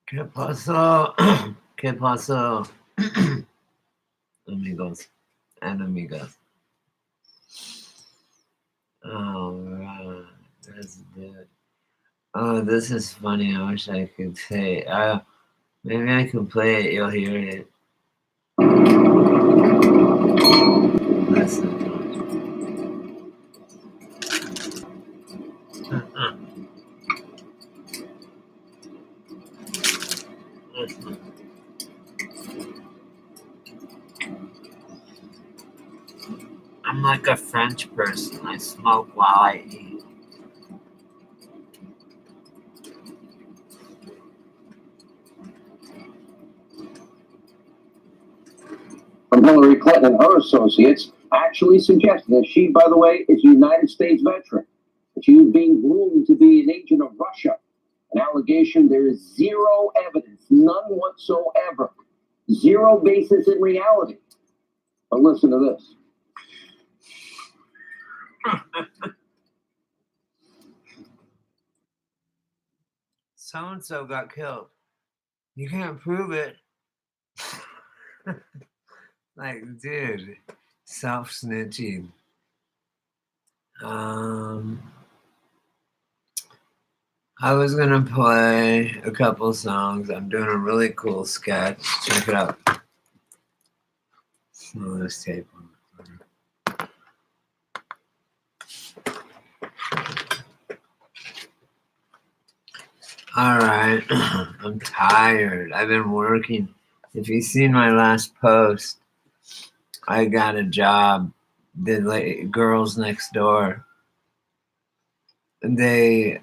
¿Qué pasó? ¿Qué pasó? Amigos and amigas. Alright, that's good. Oh, this is funny. I wish I could say. Maybe I can play it. You'll hear it. Listen. Listen. I'm like a French person. I smoke while I eat. From Hillary Clinton and her associates actually suggested that she, by the way, is a United States veteran. That she was being groomed to be an agent of Russia. An allegation there is zero evidence, none whatsoever. Zero basis in reality. But listen to this. So-and-so got killed. You can't prove it. Like, dude, self-snitching. I was gonna play a couple songs. I'm doing a really cool sketch. Check it out. Oh, this tape. All right, I'm tired. I've been working. If you've seen my last post, I got a job. The girls next door. They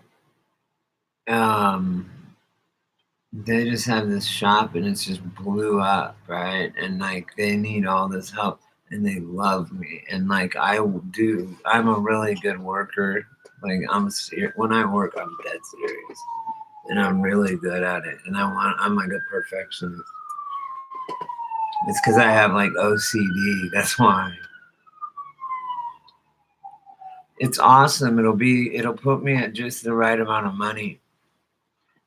just have this shop and it's just blew up, right? And like they need all this help and they love me. And like I'm a really good worker. Like when I work, I'm dead serious. And I'm really good at it. And I'm like a perfectionist. It's because I have like OCD. That's why. It's awesome. It'll put me at just the right amount of money.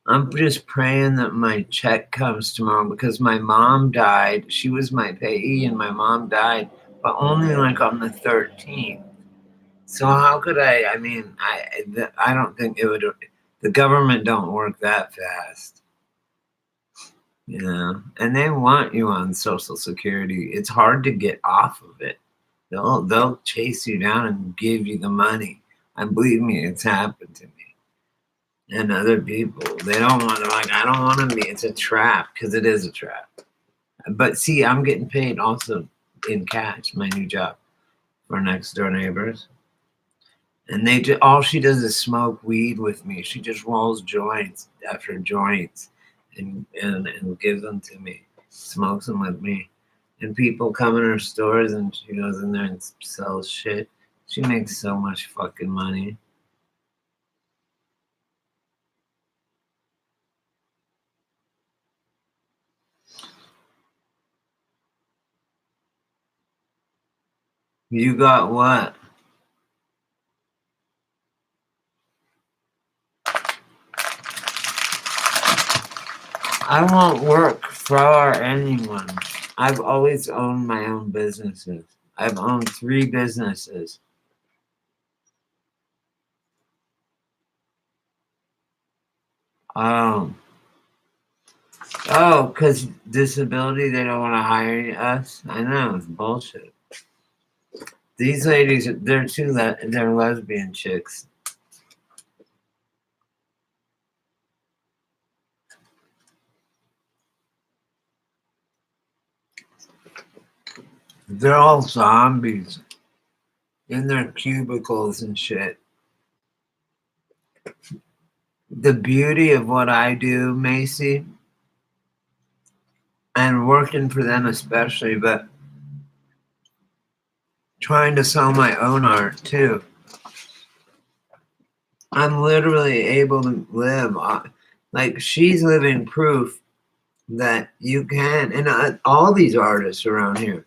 I'm just praying that my check comes tomorrow because my mom died. She was my payee and my mom died, but only like on the 13th. So how could I mean, I don't think it would, the government don't work that fast, you know, and they want you on Social Security. It's hard to get off of it. They'll chase you down and give you the money. And believe me, it's happened to me. And other people, they don't want to, like, I don't want to be, it's a trap, because it is a trap. But see, I'm getting paid also in cash, my new job, for next door neighbors. And all she does is smoke weed with me. She just rolls joints after joints and gives them to me, smokes them with me. And people come in her stores and she goes in there and sells shit. She makes so much fucking money. You got what? I won't work for anyone. I've always owned my own businesses. I've owned 3 businesses. Oh, because disability, they don't want to hire us? I know, it's bullshit. These ladies, they're lesbian chicks. They're all zombies in their cubicles and shit. The beauty of what I do, Macy, and working for them especially, but trying to sell my own art too. I'm literally able to live on, like, she's living proof that you can, and all these artists around here,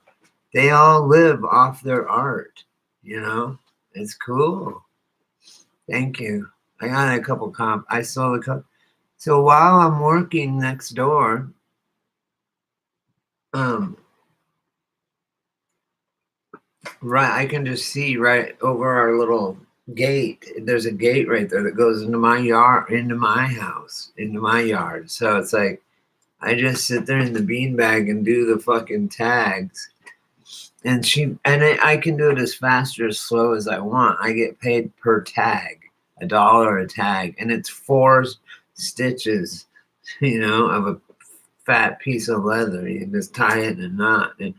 they all live off their art, you know? It's cool. Thank you. I got a couple I sold a couple. So while I'm working next door, right, I can just see right over our little gate. There's a gate right there that goes into my yard, into my house, into my yard. So it's like I just sit there in the beanbag and do the fucking tags. And I can do it as fast or as slow as I want. I get paid per tag, $1 a tag, and it's 4 stitches, of a fat piece of leather. You can just tie it in a knot and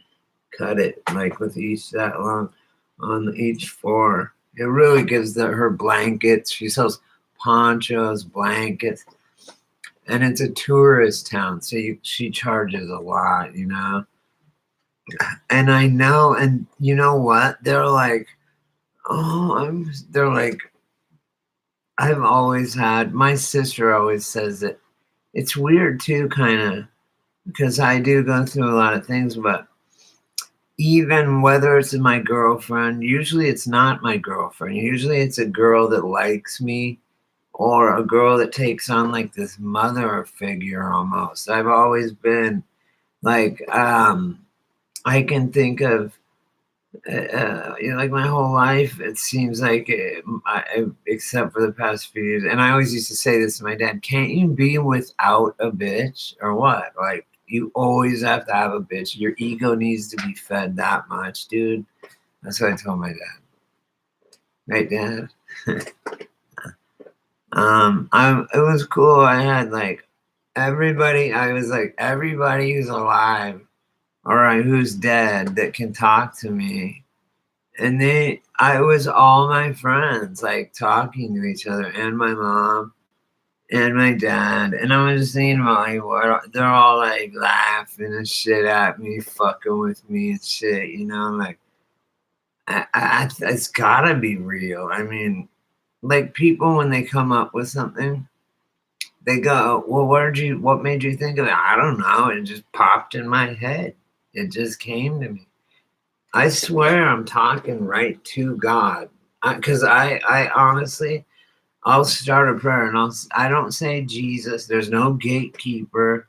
cut it like with each that long on each 4. It really gives her blankets. She sells ponchos, blankets, and it's a tourist town, so she charges a lot. And I know, and you know what? They're like, they're like, I've always had, my sister always says that it's weird too, kind of, because I do go through a lot of things, but even whether it's my girlfriend, usually it's not my girlfriend. Usually it's a girl that likes me or a girl that takes on like this mother figure almost. I've always been like, I can think of, like my whole life, it seems like, except for the past few years. And I always used to say this to my dad: can't you be without a bitch or what? Like, you always have to have a bitch. Your ego needs to be fed that much, dude. That's what I told my dad. Right, Dad? It was cool. I had like everybody. I was like, everybody who's alive or who's dead that can talk to me. And I was all my friends like talking to each other, and my mom and my dad. And I was just thinking about like what they're all like laughing and shit at me, fucking with me and shit. Like it's gotta be real. I mean, like people when they come up with something, they go, "Well, what made you think of it?" I don't know. It just popped in my head. It just came to me. I swear I'm talking right to God, because I honestly, I'll start a prayer and I don't say Jesus. There's no gatekeeper,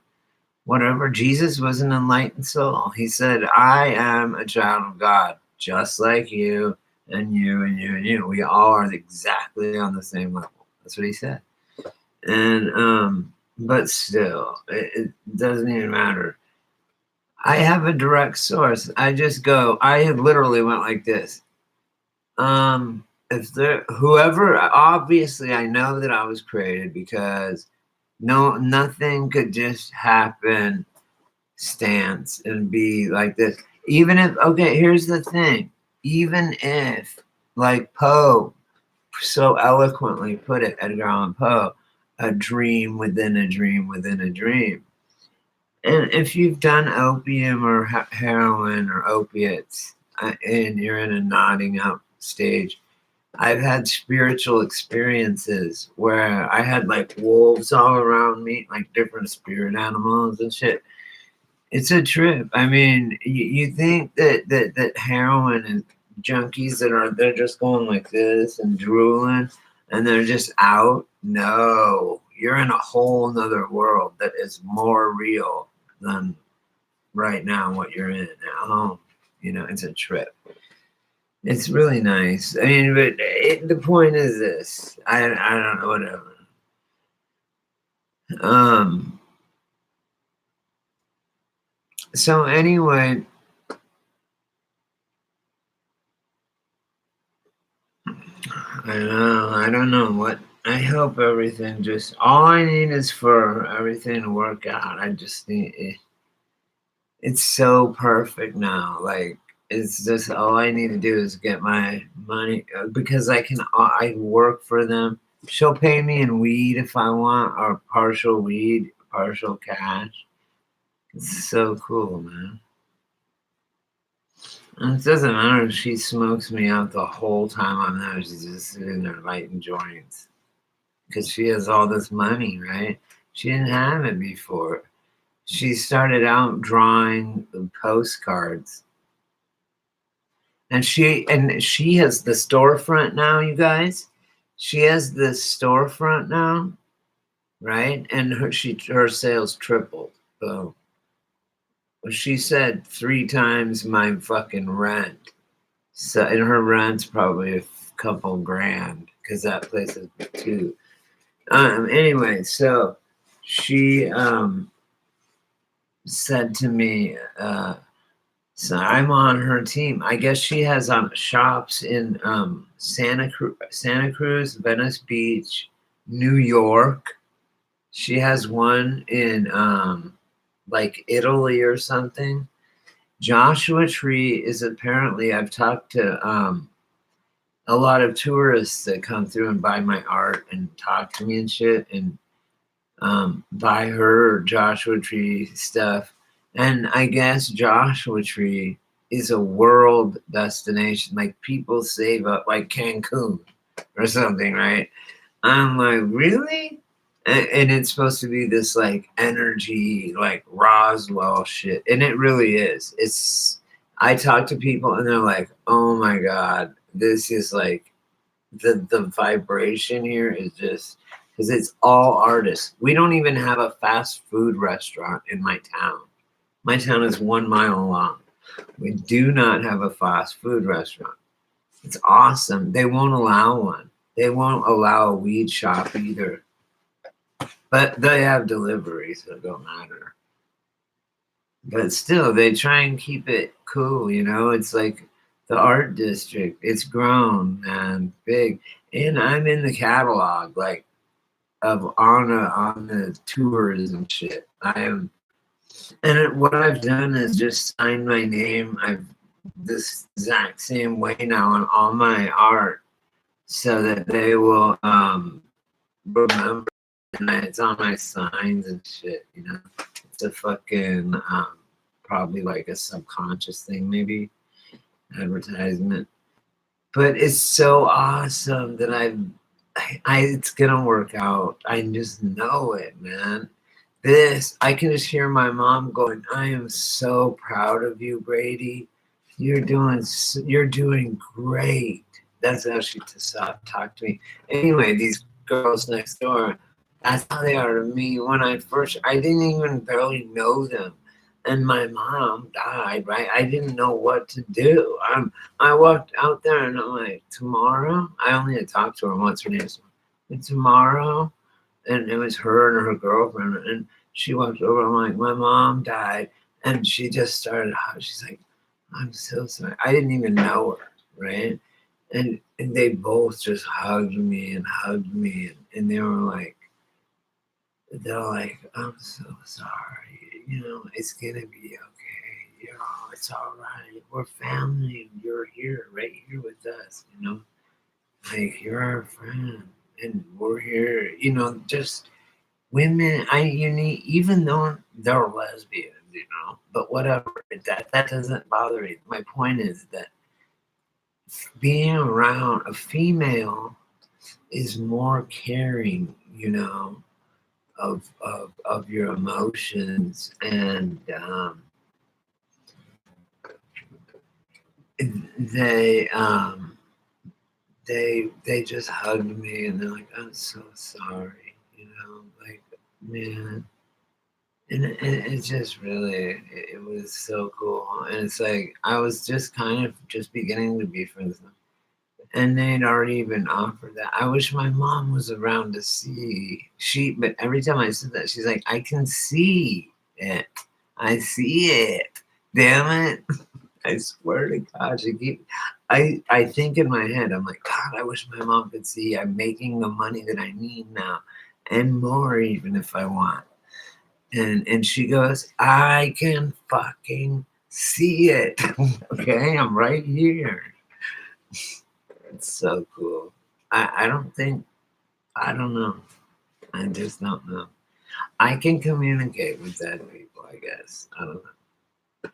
whatever. Jesus was an enlightened soul. He said, "I am a child of God, just like you and you and you and you. We all are exactly on the same level." That's what he said. And but still, it doesn't even matter. I have a direct source. I literally went like this. If there, whoever, obviously I know that I was created because nothing could just happen stance and be like this. Even if, okay, here's the thing. Even if, like Poe so eloquently put it, Edgar Allan Poe, a dream within a dream within a dream. And if you've done opium or heroin or opiates, and you're in a nodding up stage, I've had spiritual experiences where I had like wolves all around me, like different spirit animals and shit. It's a trip. I mean, you think that heroin and junkies they're just going like this and drooling and they're just out. No, you're in a whole nother world that is more real than right now what you're in at home. It's a trip. It's really nice. I mean, but the point is this. I don't know, whatever. So anyway, I don't know what. I hope everything all I need is for everything to work out. I just need it. It's so perfect now. Like, it's just all I need to do is get my money, because I work for them. She'll pay me in weed if I want, or partial weed, partial cash. It's so cool, man. And it doesn't matter if she smokes me out the whole time I'm there. She's just sitting there lighting joints because she has all this money, right? She didn't have it before. She started out drawing postcards. And she has the storefront now, you guys. She has this storefront now right? And her sales tripled. So she said 3 times my fucking rent. So and her rent's probably a couple grand because that place is too. Anyway, so she said to me, so I'm on her team. I guess she has shops in Santa Cruz, Venice Beach, New York. She has one in like Italy or something. Joshua Tree is apparently, I've talked to a lot of tourists that come through and buy my art and talk to me and shit and buy her Joshua Tree stuff. And I guess Joshua Tree is a world destination. Like people save up, like Cancun or something, right? I'm like, really? And it's supposed to be this like energy, like Roswell shit. And it really is. I talk to people and they're like, oh my God, this is like the vibration here is just because it's all artists. We don't even have a fast food restaurant in my town. My town is 1 mile long. We do not have a fast food restaurant. It's awesome. They won't allow one. They won't allow a weed shop either. But they have delivery, so it don't matter. But still, they try and keep it cool, you know? It's like the art district. It's grown, man, big. And I'm in the catalog, like, of on the tours and shit. I am, and what I've done is just sign my name. I've this exact same way now on all my art, so that they will remember. And it's on my signs and shit. You know, it's a fucking probably like a subconscious thing, maybe advertisement. But it's so awesome that it's gonna work out. I just know it, man. I can just hear my mom going, I am so proud of you, Brady. You're doing great. That's how she talked to me. Anyway, these girls next door, that's how they are to me. I didn't even barely know them. And my mom died, right? I didn't know what to do. I walked out there and I'm like, tomorrow? I only had talked to her once. Her name was tomorrow? And it was her and her girlfriend. And she walked over. I'm like, my mom died. And she just started, she's like, I'm so sorry. I didn't even know her, right? And they both just hugged me and hugged me. And they're like, I'm so sorry. You know, it's going to be okay. It's all right. We're family. You're here, right here with us, you know? Like, you're our friend. And we're here, you know, just women, even though they're lesbians, you know, but whatever, that doesn't bother me. My point is that being around a female is more caring, you know, of your emotions, and they they just hugged me and they're like, I'm so sorry, you know, like, man. And it just really, it was so cool. And it's like, I was just kind of just beginning to be friends with them. And they'd already even offered that. I wish my mom was around to see. But every time I said that, she's like, I can see it. I see it. Damn it. I swear to God, I think in my head, I'm like, God, I wish my mom could see I'm making the money that I need now and more even if I want. And she goes, I can fucking see it. Okay, I'm right here. It's so cool. I don't know. I just don't know. I can communicate with dead people, I guess. I don't know.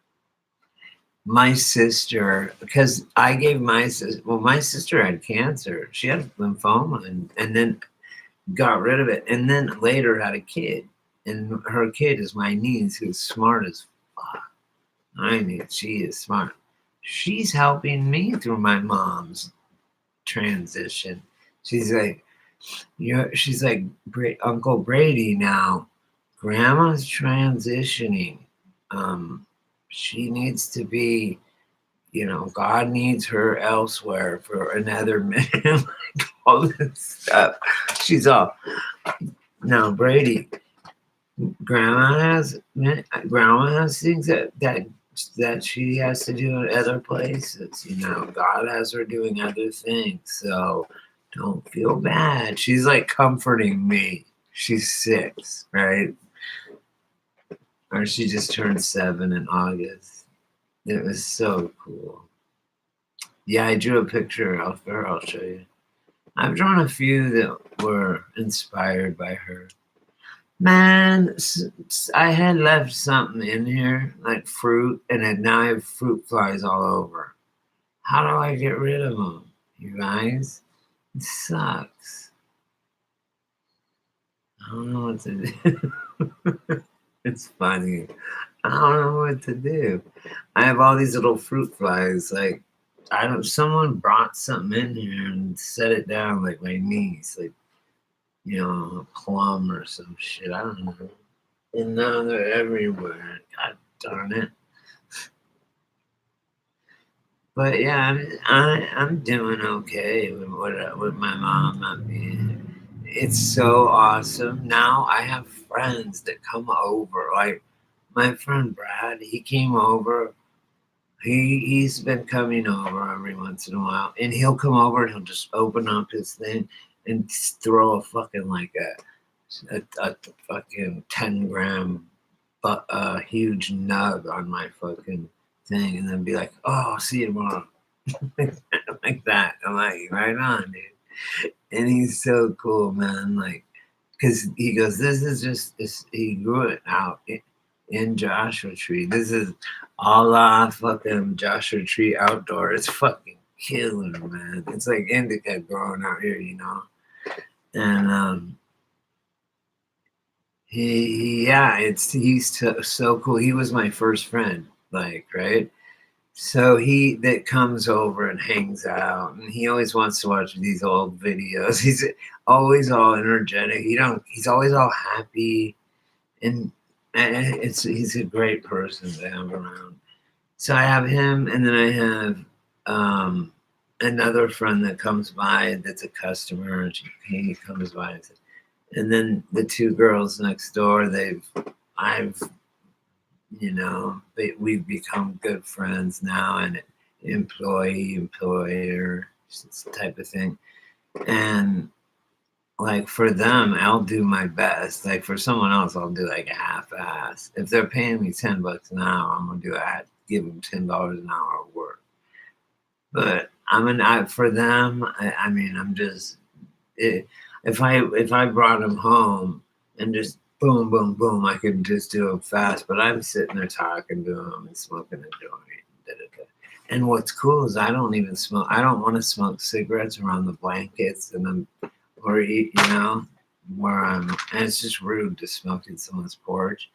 My sister, because I gave my sister had cancer. She had lymphoma and then got rid of it. And then later had a kid. And her kid is my niece, who's smart as fuck. I mean, she is smart. She's helping me through my mom's transition. She's like, She's like Uncle Brady now. Grandma's transitioning. She needs to be, God needs her elsewhere for another minute. Like all this stuff. She's all, no, Brady. Grandma has things that she has to do in other places. God has her doing other things. So don't feel bad. She's like comforting me. She's 6, right? Or she just turned 7 in August. It was so cool. Yeah, I drew a picture of her. I'll show you. I've drawn a few that were inspired by her. Man, I had left something in here, like fruit, and now I have fruit flies all over. How do I get rid of them, you guys? It sucks. I don't know what to do. It's funny. I don't know what to do. I have all these little fruit flies. Like, someone brought something in here and set it down, like my niece, like, a plum or some shit. I don't know. And now they're everywhere. God darn it. But yeah, I'm doing okay with my mom not being here. It's so awesome. Now I have friends that come over. Like my friend Brad, he came over. He's been coming over every once in a while, and he'll come over and he'll just open up his thing and throw a fucking like a fucking 10-gram huge nug on my fucking thing, and then be like, "Oh, I'll see you tomorrow," like that. I'm like, right on, dude. And he's so cool, man. Like, cause he goes, "This is just this." He grew it out in Joshua Tree. This is a la fucking Joshua Tree outdoor. It's fucking killer, man. It's like indica growing out here, and he's so cool. He was my first friend, like, right? So he that comes over and hangs out, and he always wants to watch these old videos. He's always all energetic. He's always all happy, and he's a great person to have around. So I have him, and then I have another friend that comes by that's a customer. And he comes by and says, and then the 2 girls next door, I've, we've become good friends now, and employee, employer type of thing. And like for them, I'll do my best. Like for someone else, I'll do like a half-ass. If they're paying me $10 an hour, I'm gonna give them $10 an hour of work. But for them. I mean, I'm just if I brought them home and just boom, boom, boom, I could just do them fast. But I'm sitting there talking to them and smoking a joint. And what's cool is I don't even smoke. I don't want to smoke cigarettes around the blankets or eat, where and it's just rude to smoke in someone's porch.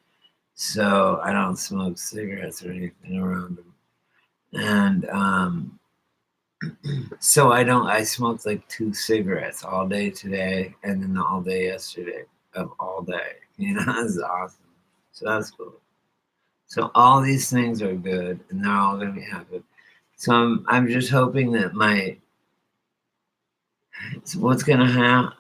So I don't smoke cigarettes or anything around them. And so I smoked like 2 cigarettes all day today and then all day yesterday of all day. That's awesome. So that's cool. So all these things are good and they're all gonna be happen. So I'm just hoping that what's gonna happen.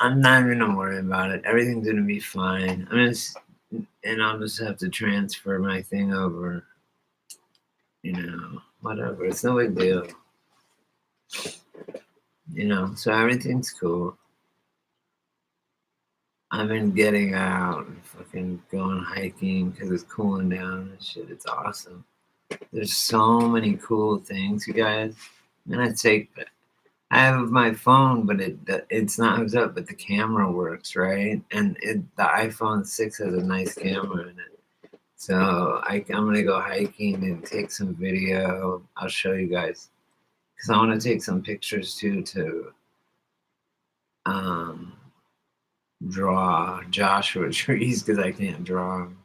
I'm not even gonna worry about it. Everything's gonna be fine. I'll just have to transfer my thing over. Whatever. It's no big deal. So everything's cool. I've been getting out and fucking going hiking because it's cooling down and shit. It's awesome. There's so many cool things, you guys. And I have my phone, but it's not hooked up, but the camera works, right? And the iPhone 6 has a nice camera in it. So I'm gonna go hiking and take some video. I'll show you guys because I want to take some pictures too to draw Joshua trees because I can't draw them.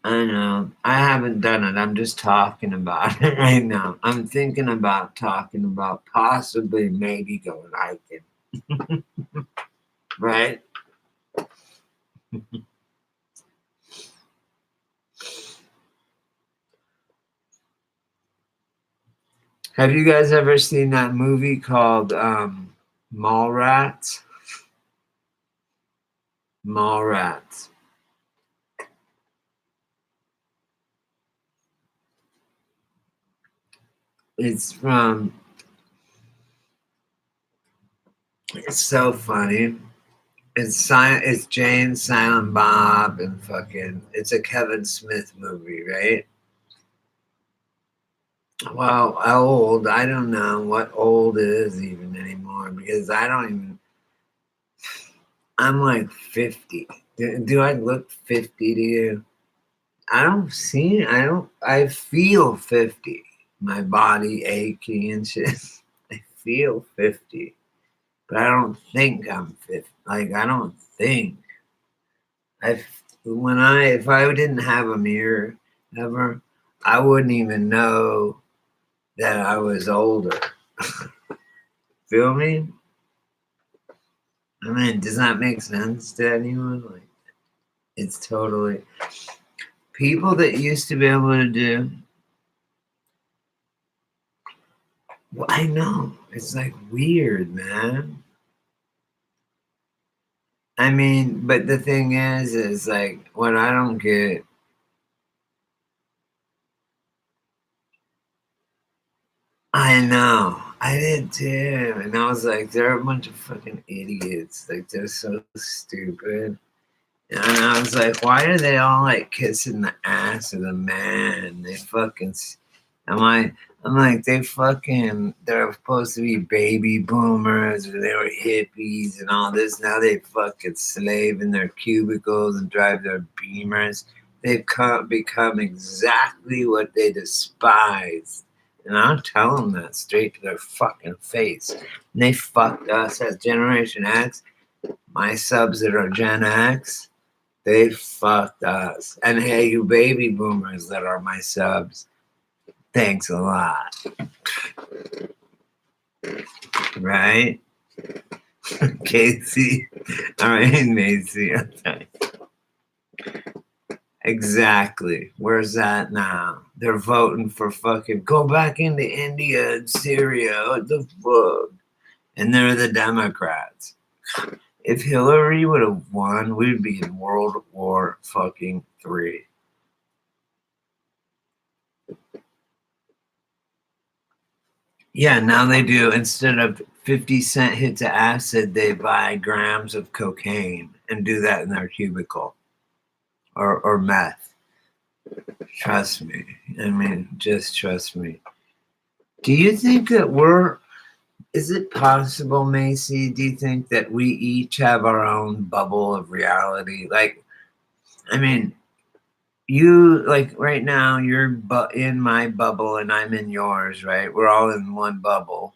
I know. I haven't done it. I'm just talking about it right now. I'm thinking about talking about possibly maybe going hiking. Right? Have you guys ever seen that movie called Mallrats? Mallrats. It's from. It's so funny. It's Jane, Silent Bob, and fucking. It's a Kevin Smith movie, right? Well, old. I don't know what old is even anymore because I don't even. I'm like 50. Do I look 50 to you? I don't see. I don't. I feel 50. My body aching and shit. I feel 50, but I don't think I'm 50. Like I don't think. I if I didn't have a mirror ever, I wouldn't even know that I was older. Feel me? I mean, does that make sense to anyone? Like, it's totally people that used to be able to do. Well, I know it's like weird, man. I mean, but the thing is like what I don't get. I know. I did too. And I was like, they're a bunch of fucking idiots. Like, they're so stupid. And I was like, why are they all like kissing the ass of the man? They fucking. I'm like, they're supposed to be baby boomers or they were hippies and all this. Now they fucking slave in their cubicles and drive their Beamers. They've become exactly what they despise. And I'll tell them that straight to their fucking face. And they fucked us as Generation X. My subs that are Gen X, they fucked us. And hey, you baby boomers that are my subs, thanks a lot. Right? Casey. All right, Macy. Exactly. Where's that now? They're voting for fucking go back into India and Syria. What the fuck? And they're the Democrats. If Hillary would have won, we'd be in World War fucking 3. Yeah, now they do. Instead of 50-cent hits of acid, they buy grams of cocaine and do that in their cubicle or meth. Trust me. I mean, just trust me. Do you think that is it possible, Macy? Do you think that we each have our own bubble of reality? Like, I mean, you like right now you're in my bubble and I'm in yours, right? We're all in one bubble,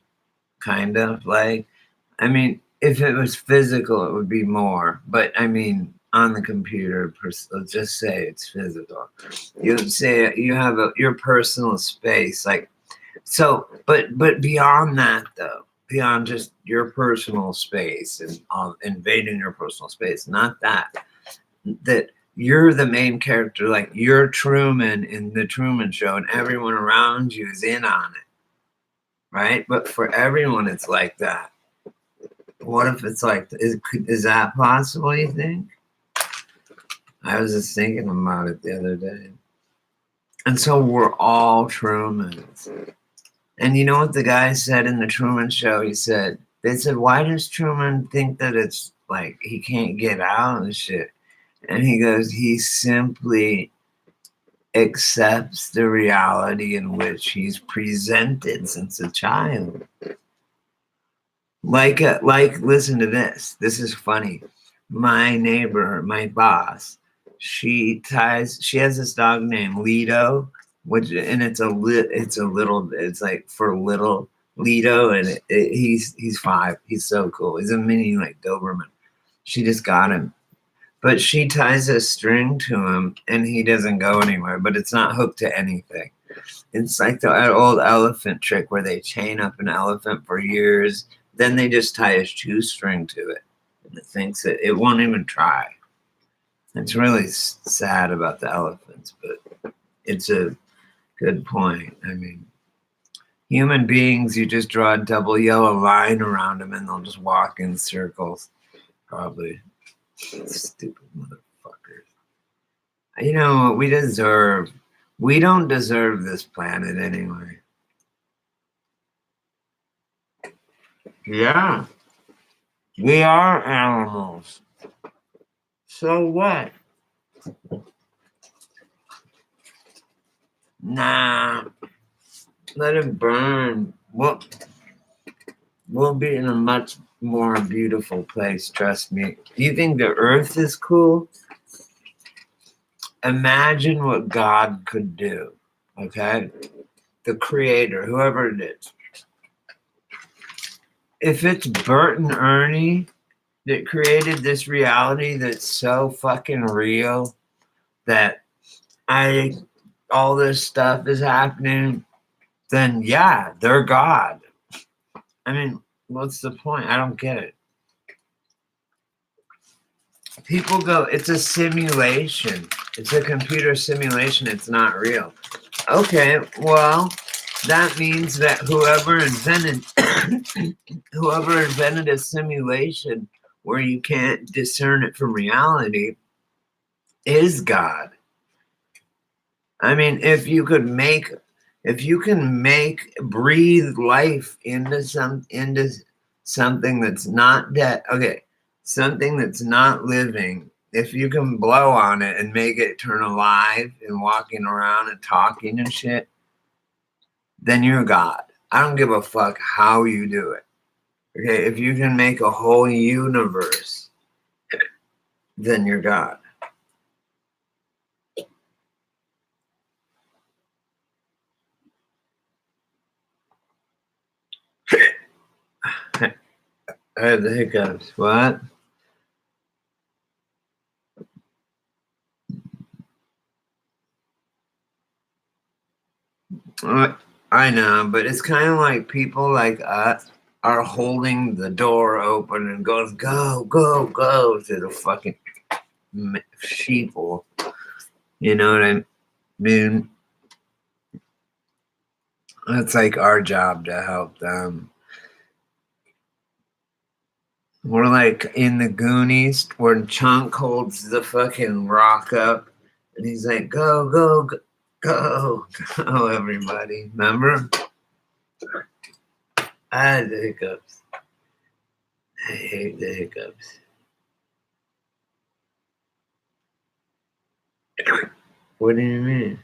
kind of like. I mean, if it was physical, it would be more. But I mean, on the computer, let's just say it's physical. You would say you have your personal space, like so. But beyond that, though, beyond just your personal space and invading your personal space, not that you're the main character, like you're Truman in the Truman Show, and everyone around you is in on it, right? But for everyone, it's like that. What if it's like, is that possible, you think? I was just thinking about it the other day. And so we're all Trumans. And you know what the guy said in the Truman Show? They said, why does Truman think that it's like he can't get out and shit? And he goes, he simply accepts the reality in which he's presented since a child. Like, listen to this. This is funny. My neighbor, my boss, she has this dog named Lido, and it's like for little Lido, and he's 5. He's so cool. He's a mini like Doberman. She just got him. But she ties a string to him and he doesn't go anywhere, but it's not hooked to anything. It's like the old elephant trick where they chain up an elephant for years, then they just tie a shoestring to it. And it thinks it won't even try. It's really sad about the elephants, but it's a good point. I mean, human beings, you just draw a double yellow line around them and they'll just walk in circles. Probably. Stupid motherfuckers. You know what we deserve? We don't deserve this planet anyway. Yeah. We are animals. So what? Nah. Let it burn. We'll be in a much more beautiful place, trust me. You think the earth is cool? Imagine what God could do, okay? The creator, whoever it is. If it's Bert and Ernie that created this reality that's so fucking real that all this stuff is happening, then yeah, they're God. I mean, what's the point? I don't get it. People go, it's a simulation. It's a computer simulation. It's not real. Okay, well, that means that whoever invented a simulation where you can't discern it from reality is God. I mean, if you can breathe life into something that's not dead, okay, something that's not living, if you can blow on it and make it turn alive and walking around and talking and shit, then you're God. I don't give a fuck how you do it. Okay, if you can make a whole universe, then you're God. I have the hiccups. What? I know, but it's kind of like people like us are holding the door open and going, go, go, go to the fucking sheeple. You know what I mean? It's like our job to help them. We're like in the Goonies where Chunk holds the fucking rock up and he's like, go, go, go, go, go, everybody. Remember? I had the hiccups. I hate the hiccups. What do you mean?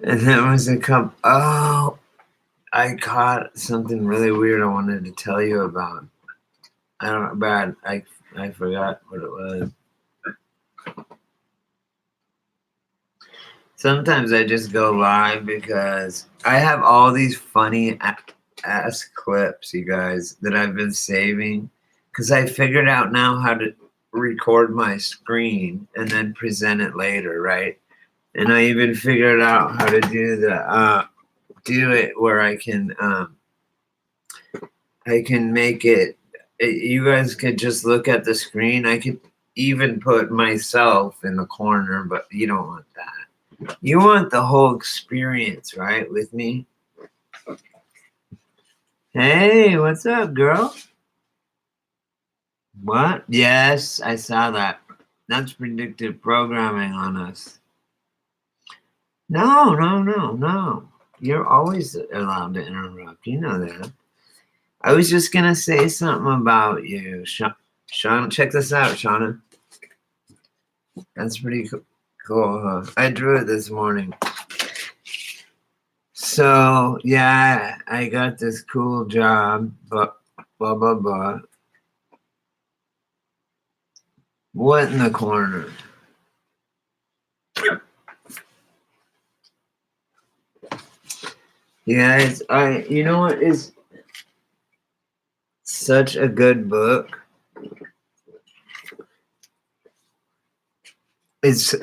And that was a cup. Oh, I caught something really weird I wanted to tell you about. I don't know, bad. I forgot what it was. Sometimes I just go live because I have all these funny ass clips, you guys, that I've been saving because I figured out now how to record my screen and then present it later, right? And I even figured out how to do it where I can make it. You guys could just look at the screen. I could even put myself in the corner, but you don't want that. You want the whole experience, right, with me? Hey, what's up, girl? What? Yes, I saw that. That's predictive programming on us. No, no, no, no. You're always allowed to interrupt. You know that. I was just going to say something about you. Shauna, check this out, Shauna. That's pretty cool, huh? I drew it this morning. So, yeah, I got this cool job, but blah, blah, blah. What in the corner? Yeah, you know what is such a good book? It's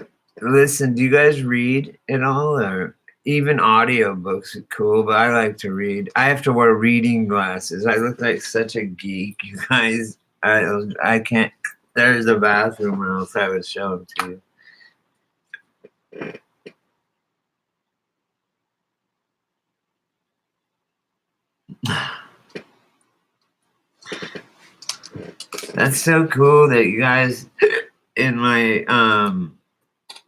listen, do you guys read at all, or even audiobooks are cool, but I like to read. I have to wear reading glasses. I look like such a geek, you guys. I can't. There's the bathroom, or else I would show them to you. That's so cool that you guys in my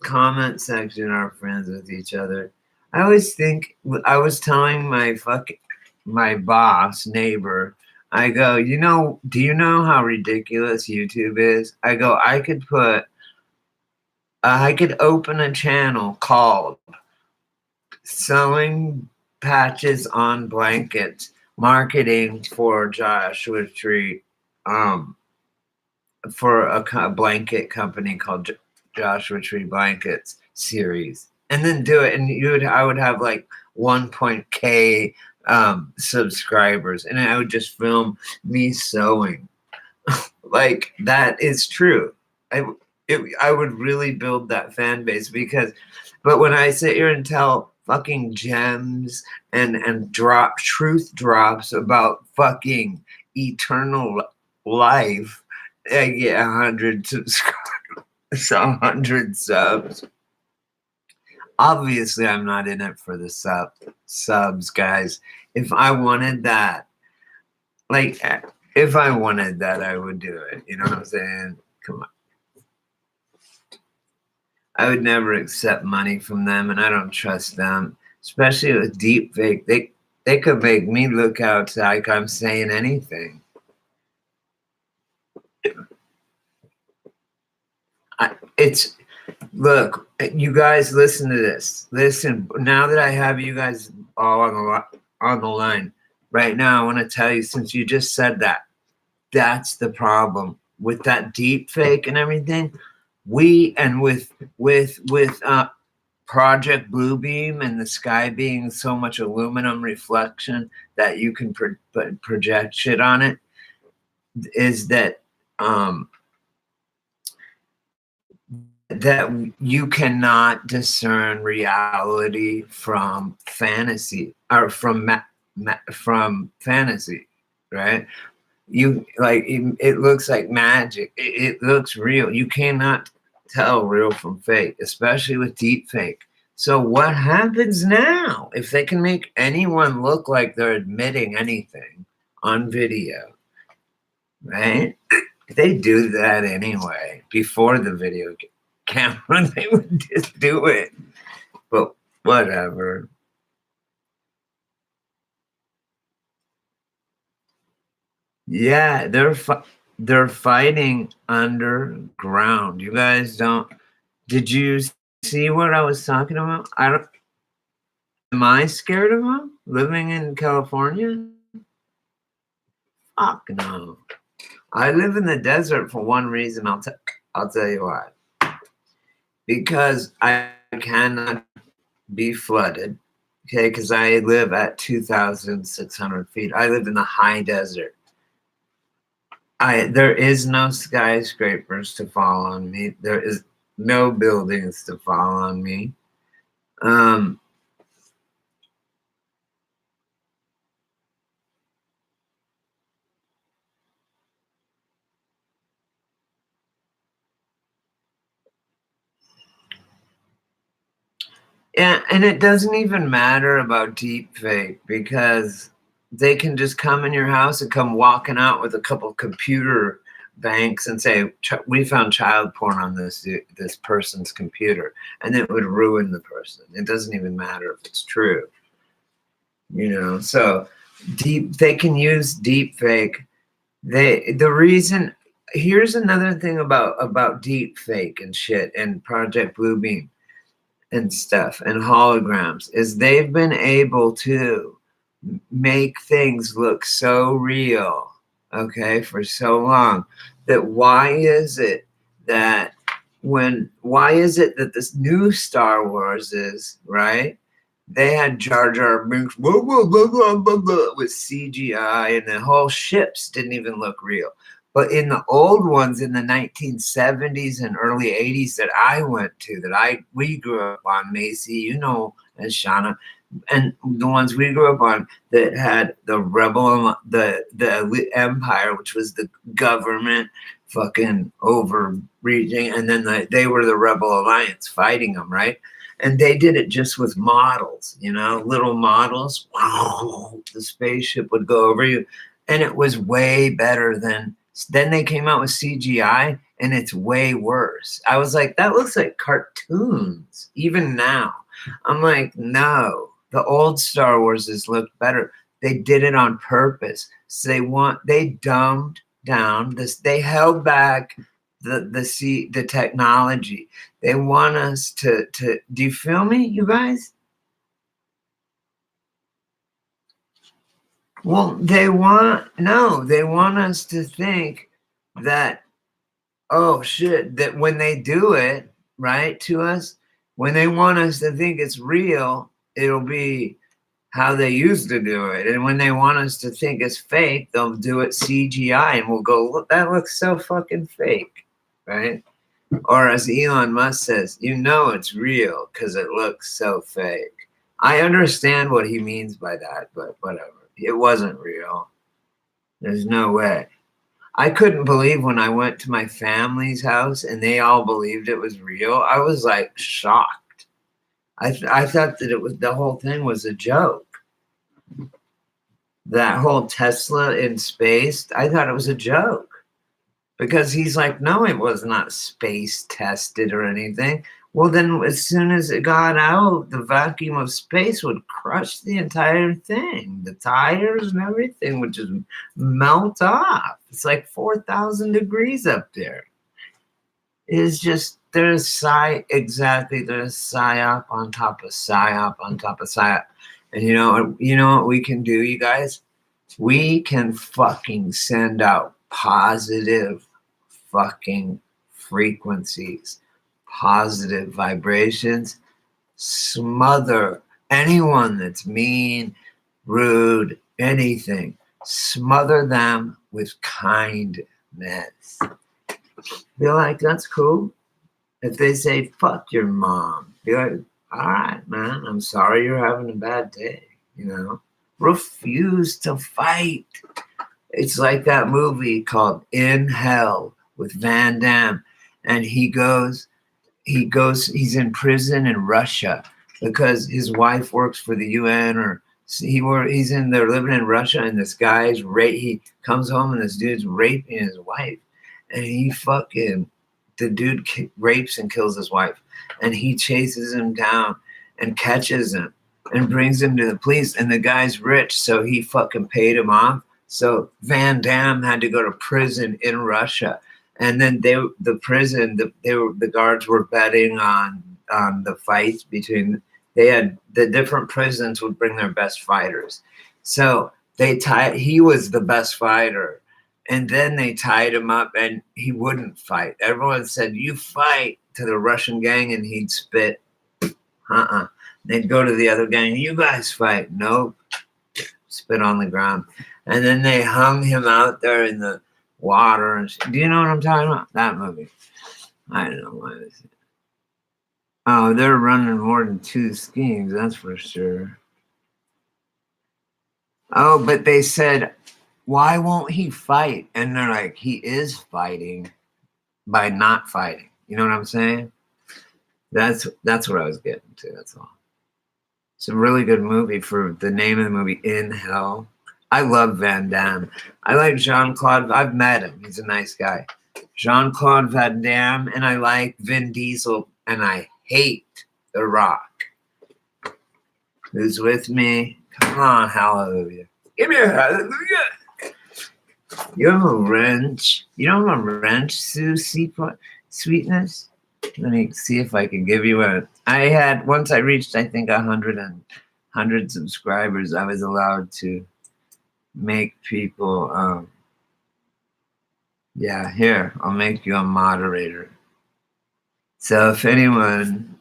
comment section are friends with each other. I always think I was telling my boss neighbor. I go, do you know how ridiculous YouTube is? I go, I could open a channel called Selling Patches on Blankets, Marketing for Joshua Tree, for a blanket company called Joshua Tree Blankets series, and then do it. And I would have like 1.k subscribers, and I would just film me sewing. Like that is true. I would really build that fan base but when I sit here and tell fucking gems and drop truth drops about fucking eternal life, I get 100 subscribers, 100 subs. Obviously, I'm not in it for the subs, guys. If I wanted that, like, if I wanted that, I would do it. You know what I'm saying? Come on. I would never accept money from them, and I don't trust them, especially with deepfake. They could make me look out like I'm saying anything. Look, you guys, listen to this. Listen, now that I have you guys all on the line, right now, I want to tell you, since you just said that, that's the problem with that deep fake and everything. With Project Bluebeam and the sky being so much aluminum reflection that you can project shit on it, is that that you cannot discern reality from fantasy, or from fantasy, right? You like it looks like magic. It looks real. You cannot tell real from fake, especially with deep fake. So what happens now if they can make anyone look like they're admitting anything on video, right? They do that anyway before the video camera. They would just do it, but whatever. Yeah, they're fighting underground. You guys don't. Did you see what I was talking about? I don't. Am I scared of them living in California? Fuck no. I live in the desert for one reason. I'll tell you why. Because I cannot be flooded. Okay, because I live at 2,600 feet. I live in the high desert. There is no skyscrapers to fall on me. There is no buildings to fall on me. Yeah, and it doesn't even matter about deep fake because they can just come in your house and come walking out with a couple computer banks and say, "We found child porn on this person's computer," and it would ruin the person. It doesn't even matter if it's true, So they can use deep fake. Here's another thing about deep fake and shit and Project Bluebeam and stuff and holograms is they've been able to make things look so real, okay, for so long, that why is it that this new Star Wars is, right? They had Jar Jar Binks blah, blah, blah, blah, blah, blah, with CGI, and the whole ships didn't even look real. But in the old ones in the 1970s and early 80s that I went to, we grew up on, Macy, you know, and Shauna, and the ones we grew up on that had the the empire, which was the government fucking overreaching, and then they were the rebel alliance fighting them, right? And they did it just with models, you know, little models. Wow, the spaceship would go over you, and it was way better than. Then they came out with CGI, and it's way worse. I was like, that looks like cartoons, even now. I'm like, no, the old Star Warses looked better. They did it on purpose. So they dumbed down this. They held back the technology. They want us to. Do you feel me, you guys? Well, they want us to think that, oh shit, that when they do it right to us, when they want us to think it's real, it'll be how they used to do it. And when they want us to think it's fake, they'll do it CGI, and we'll go, look, that looks so fucking fake, right? Or as Elon Musk says, you know it's real because it looks so fake. I understand what he means by that, but whatever. It wasn't real. There's no way. I couldn't believe when I went to my family's house and they all believed it was real. I was like shocked. I thought that the whole thing was a joke. That whole Tesla in space, I thought it was a joke. Because he's like, no, it was not space tested or anything. Well, then as soon as it got out, the vacuum of space would crush the entire thing. The tires and everything would just melt off. It's like 4,000 degrees up there. It's just, there's psyop on top of psyop on top of psyop. And you know what we can do, you guys? We can fucking send out positive fucking frequencies, positive vibrations, smother anyone that's mean, rude, anything, smother them with kindness. Be like, that's cool. If they say, fuck your mom, be like, all right, man, I'm sorry you're having a bad day, you know? Refuse to fight. It's like that movie called In Hell with Van Damme, and he's in prison in Russia because his wife works for the UN, or they're living in Russia, and this guy's he comes home and this dude's raping his wife, and the dude rapes and kills his wife, and he chases him down and catches him and brings him to the police, and the guy's rich, so he fucking paid him off. So Van Damme had to go to prison in Russia, and then the guards were betting on the fights between. They had the different prisons would bring their best fighters, so he was the best fighter, and then they tied him up, and he wouldn't fight. Everyone said, "You fight," to the Russian gang, and he'd spit. They'd go to the other gang. You guys fight. Nope. Spit on the ground. And then they hung him out there in the water. Do you know what I'm talking about? That movie. I don't know why. Oh, they're running more than 2 schemes, that's for sure. Oh, but they said, why won't he fight? And they're like, he is fighting by not fighting. You know what I'm saying? That's what I was getting to. That's all. It's a really good movie for the name of the movie, In Hell. I love Van Damme. I like Jean-Claude. I've met him. He's a nice guy. Jean-Claude Van Damme, and I like Vin Diesel, and I hate The Rock. Who's with me? Come on, hallelujah. Give me a hallelujah. You have a wrench. You don't have a wrench, Sue Sweetness? Let me see if I can give you once I reached, I think, 100 subscribers, I was allowed to make people, here, I'll make you a moderator. So if anyone,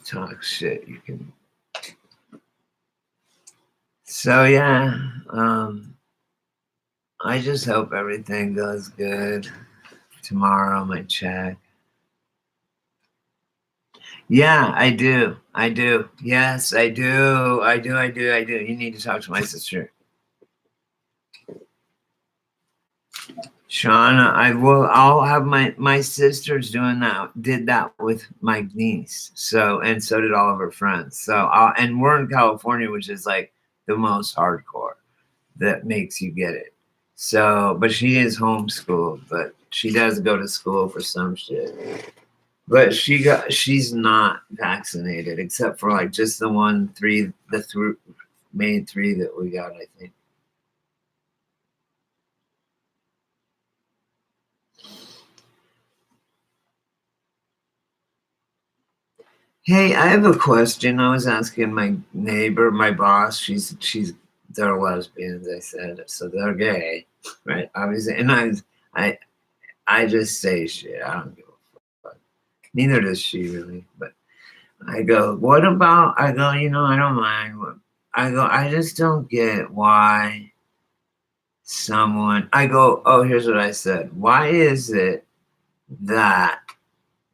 talk shit, you can. So yeah, I just hope everything goes good tomorrow. My check. Yeah, I do. I do. Yes, I do. I do. I do. I do. You need to talk to my sister. Shauna, I will. I'll have my sisters doing that. Did that with my niece. So and so did all of her friends. So and we're in California, which is like the most hardcore. That makes you get it. So, but she is homeschooled, but she does go to school for some shit. But she's not vaccinated except for like just the main three that we got, I think. Hey, I have a question. I was asking my neighbor, my boss. They're lesbians. I said so. They're gay, right? Obviously, and I just say shit. I don't give a fuck. Neither does she really. But I go, what about? I go, I don't mind. I go, I just don't get why someone. I go, oh, here's what I said. Why is it that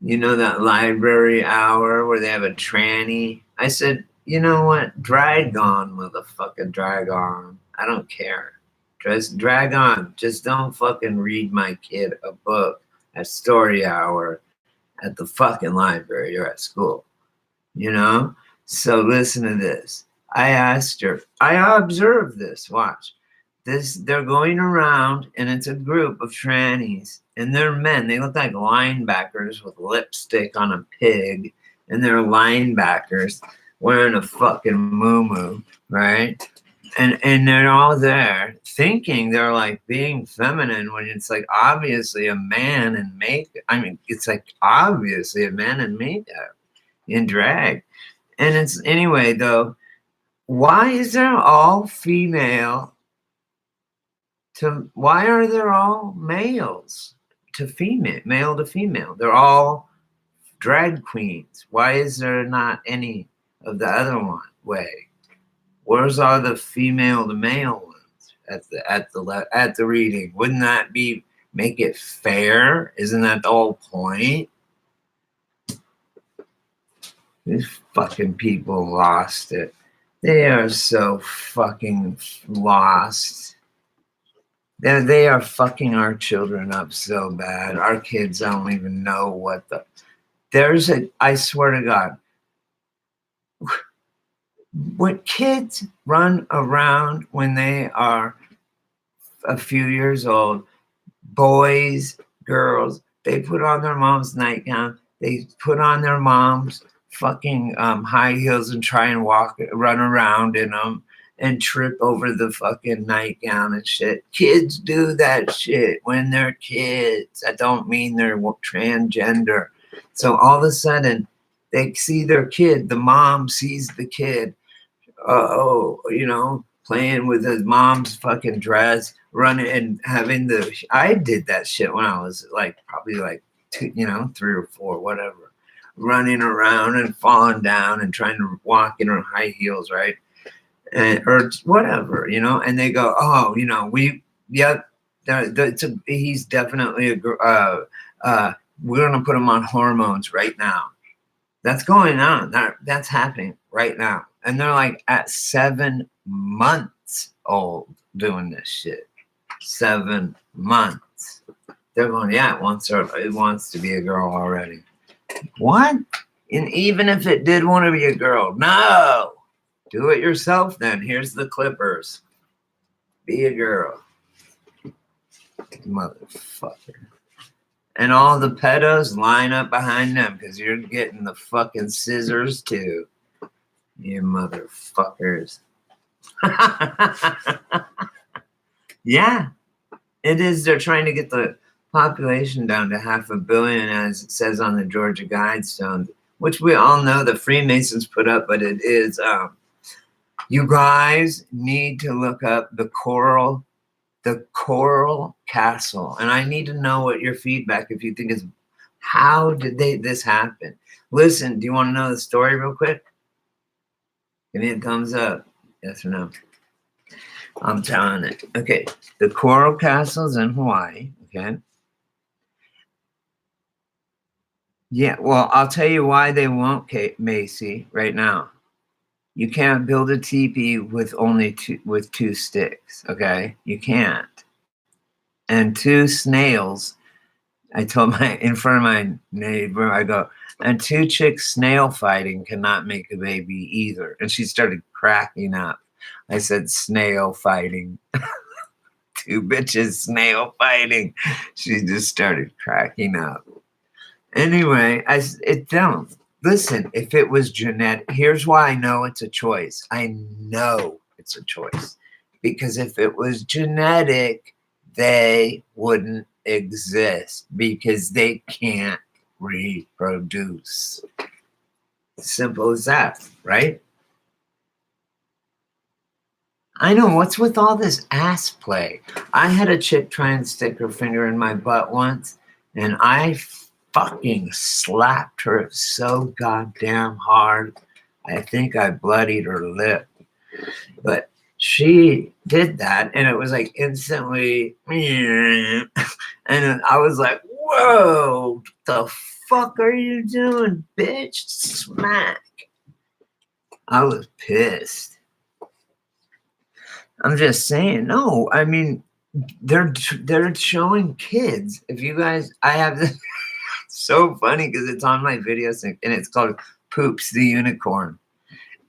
that library hour where they have a tranny? I said, you know what? Drag on, motherfucker, drag on. I don't care. Just drag on. Just don't fucking read my kid a book at story hour at the fucking library or at school. So listen to this. I asked her, I observed this. Watch. They're going around and it's a group of trannies and they're men. They look like linebackers with lipstick on a pig, and they're linebackers wearing a fucking moo, right? And they're all there thinking they're like being feminine when it's like obviously a man in makeup. I mean, it's like obviously a man in makeup in drag. And it's anyway though, why is there all female why are there all males to female, male to female? They're all drag queens. Why is there not any of the other one way? Where's all the female to male ones at the reading? Wouldn't that make it fair? Isn't that the whole point? These fucking people lost it. They are so fucking lost. They are fucking our children up so bad. Our kids don't even know what I swear to God, when kids run around when they are a few years old, boys, girls, they put on their mom's nightgown, they put on their mom's fucking high heels and try and run around in them and trip over the fucking nightgown and shit. Kids do that shit when they're kids. I don't mean they're transgender. So all of a sudden, they see their kid, the mom sees the kid, playing with his mom's fucking dress, running and having I did that shit when I was like, probably like 2, 3 or 4, whatever, running around and falling down and trying to walk in her high heels, right? Or whatever, and they go, oh, he's definitely we're going to put him on hormones right now. That's going on. That's happening right now. And they're like at 7 months old doing this shit. 7 months. They're going, yeah, it wants to be a girl already. What? And even if it did want to be a girl, no. Do it yourself then. Here's the clippers. Be a girl. Motherfucker. And all the pedos line up behind them because you're getting the fucking scissors too. You motherfuckers. Yeah, it is. They're trying to get the population down to 500 million, as it says on the Georgia Guidestones, which we all know the Freemasons put up, but it is you guys need to look up the Coral Castle. And I need to know what your feedback, if you think is How did this happen? Listen, do you want to know the story real quick? Give me a thumbs up. Yes or no? I'm telling it. Okay. The coral castles in Hawaii. Okay. Yeah. Well, I'll tell you why they won't, Macy, right now. You can't build a teepee with only two sticks. Okay. You can't. And two snails. I told in front of my neighbor, I go, and two chicks snail fighting cannot make a baby either. And she started cracking up. I said, snail fighting. Two bitches snail fighting. She just started cracking up. Anyway, it don't. Listen, if it was genetic, here's why I know it's a choice. I know it's a choice. Because if it was genetic, they wouldn't exist because they can't reproduce. Simple as that, right? I know, what's with all this ass play? I had a chick try and stick her finger in my butt once, and I fucking slapped her so goddamn hard. I think I bloodied her lip. But she did that, and it was like instantly, and I was like, whoa, the fuck are you doing, bitch? Smack. I was pissed. I'm just saying, no, I mean, they're showing kids. If you guys, I have this, so funny because it's on my video sync, and it's called Poops the Unicorn.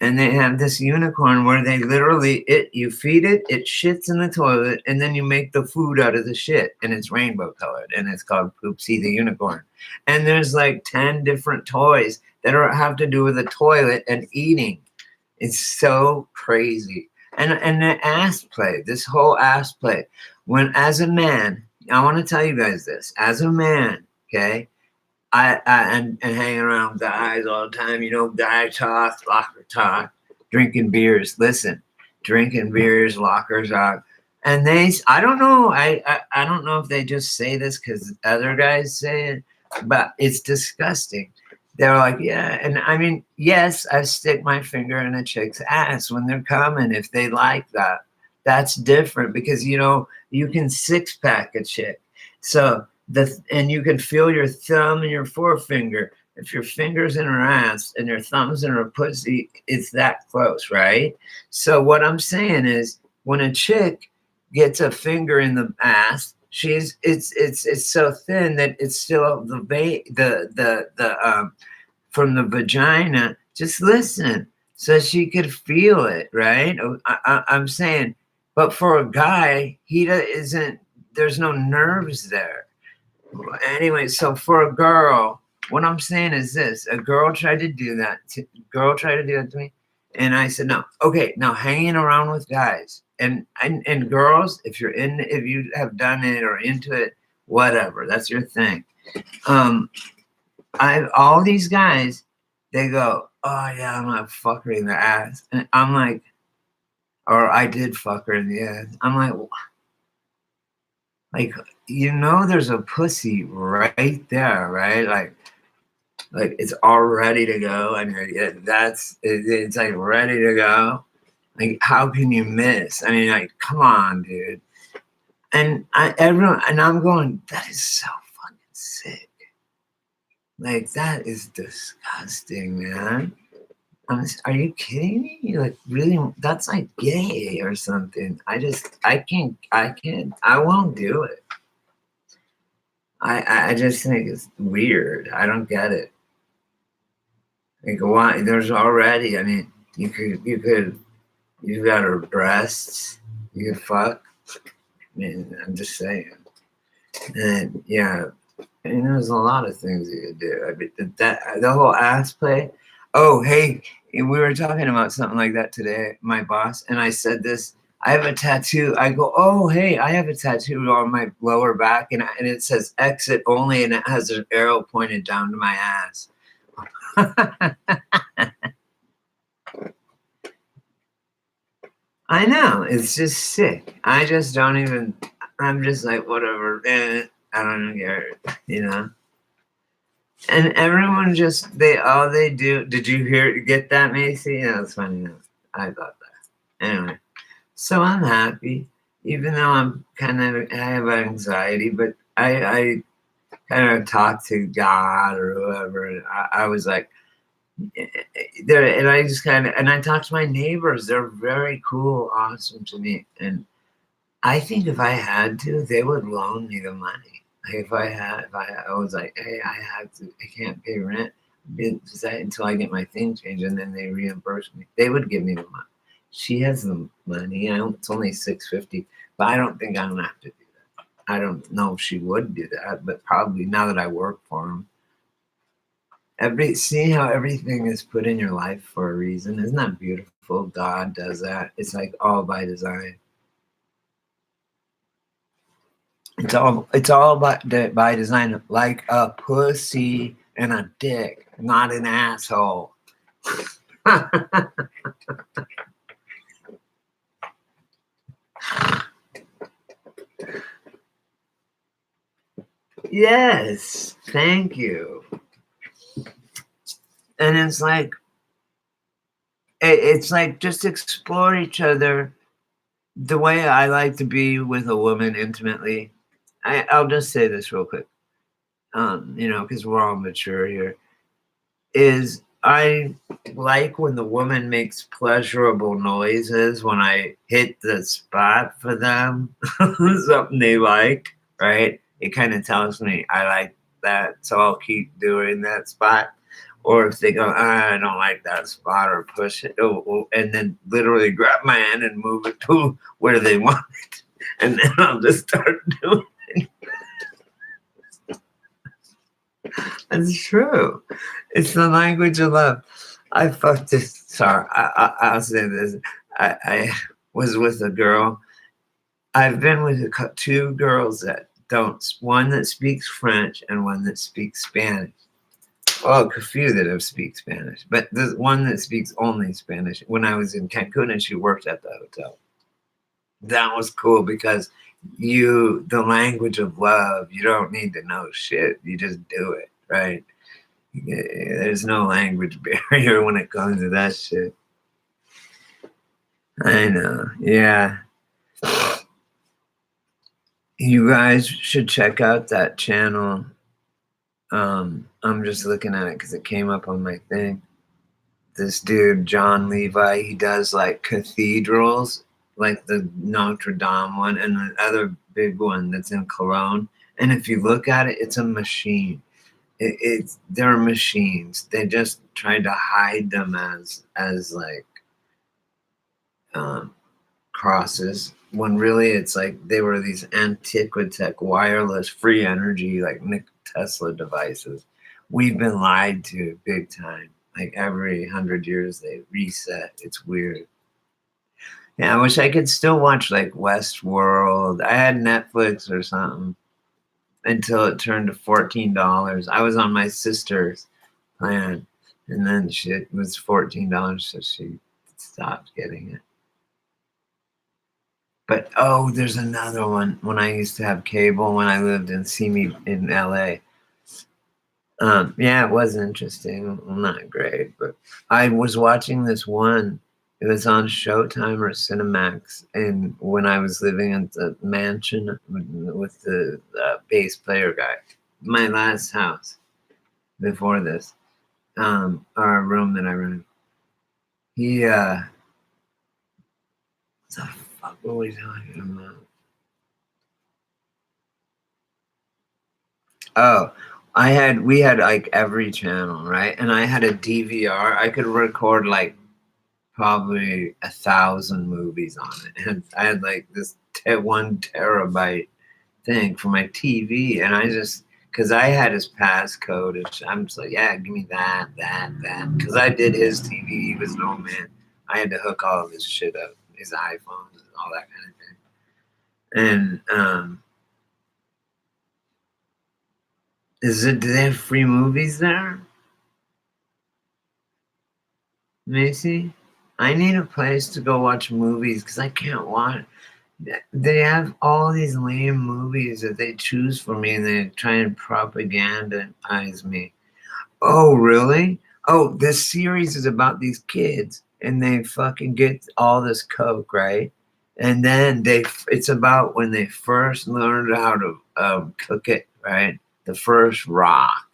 And they have this unicorn where they literally, you feed it, it shits in the toilet, and then you make the food out of the shit, and it's rainbow colored, and it's called Poopsie the Unicorn. And there's like 10 different toys that have to do with the toilet and eating. It's so crazy. And the ass play, this whole ass play. When as a man, I want to tell you guys this, as a man, okay, and hanging around guys all the time, guy talk, locker talk, drinking beers. Listen, drinking beers, locker talk. And I don't know, I don't know if they just say this because other guys say it, but it's disgusting. They're like, yeah, and I mean, yes, I stick my finger in a chick's ass when they're coming if they like that. That's different because you can six-pack a chick. So and you can feel your thumb and your forefinger. If your finger's in her ass and your thumb's in her pussy, it's that close, right? So what I'm saying is, when a chick gets a finger in the ass, it's so thin that it's still from the vagina. Just listen, so she could feel it, right? I'm saying, but for a guy, there's no nerves there. Anyway, so for a girl, what I'm saying is this: a girl tried to do that. Girl tried to do that to me, and I said no. Okay, now hanging around with guys and girls, if you have done it or into it, whatever, that's your thing. All these guys, they go, oh yeah, I'm gonna fuck her in the ass, and I'm like, or I did fuck her in the ass. I'm like. Like, there's a pussy right there, right? Like it's all ready to go, and it's like ready to go. Like, how can you miss? I mean, like, come on, dude. And I'm going, that is so fucking sick. Like, that is disgusting, man. Are you kidding me? Like, really? That's like gay or something. I won't do it. I just think it's weird. I don't get it. Like, why? There's already, I mean, you've got her breasts, you could fuck. I mean, I'm just saying. And yeah, there's a lot of things you could do. I mean, the whole ass play. Oh, hey, we were talking about something like that today, my boss, and I said this. I have a tattoo. I go, oh, hey, I have a tattoo on my lower back, and it says exit only, and it has an arrow pointed down to my ass. I know, it's just sick. I just don't even, I'm just like, whatever, I don't care, And everyone just all they do. Did you get that, Macy? Yeah, that's funny. I thought that. Anyway, so I'm happy, even though I have anxiety, but I kind of talk to God or whoever, and I was like, there, and I just and I talk to my neighbors. They're very cool, awesome to me, and I think if I had to, they would loan me the money. Like I was like, hey, I can't pay rent until I get my thing changed, and then they reimburse me. They would give me the money. She has the money. It's only $650, but I don't think I'm gonna have to do that. I don't know if she would do that, but probably now that I work for them. See how everything is put in your life for a reason. Isn't that beautiful? God does that. It's like all by design. It's all by design, like a pussy and a dick, not an asshole. Yes, thank you. And it's like just explore each other the way I like to be with a woman intimately. I'll just say this real quick, because we're all mature here. Is I like when the woman makes pleasurable noises when I hit the spot for them, something they like, right? It kind of tells me I like that, so I'll keep doing that spot. Or if they go, I don't like that spot, or push it, and then literally grab my hand and move it to where they want it, and then I'll just start doing. It's true. It's the language of love. I fucked this. Sorry, I'll say this. I was with a girl. I've been with two girls that don't. One that speaks French and one that speaks Spanish. Well, a few that speak Spanish, but there's one that speaks only Spanish. When I was in Cancun, and she worked at the hotel. That was cool because the language of love. You don't need to know shit. You just do it, right? There's no language barrier when it comes to that shit. I know. Yeah. You guys should check out that channel. I'm just looking at it because it came up on my thing. This dude, John Levi, he does like cathedrals, like the Notre Dame one and the other big one that's in Cologne. And if you look at it, it's a machine. They're machines. They just tried to hide them as like crosses, when really it's like they were these antiquitech wireless free energy like Nick Tesla devices. We've been lied to big time. Like every 100 years they reset. It's weird. Yeah, I wish I could still watch like Westworld. I had Netflix or something until it turned to $14. I was on my sister's plan, and then shit was $14, so she stopped getting it. But there's another one. When I used to have cable when I lived in LA. Yeah, it was interesting. Well, not great, but I was watching this one. It was on Showtime or Cinemax, and when I was living at the mansion with the bass player guy, my last house before this, our room that I rented. He what the fuck were we talking about? Oh, we had like every channel, right? And I had a DVR. I could record like probably 1,000 movies on it. And I had like this 1 terabyte thing for my TV. And I just, because I had his passcode, I'm just like, yeah, give me that. Because I did his TV. He was an old man. I had to hook all of his shit up, his iPhones and all that kind of thing. And, do they have free movies there? Macy? I need a place to go watch movies because I can't watch. They have all these lame movies that they choose for me and they try and propagandize me. Oh, really? Oh, this series is about these kids and they fucking get all this coke, right? And then it's about when they first learned how to cook it, right? The first rock.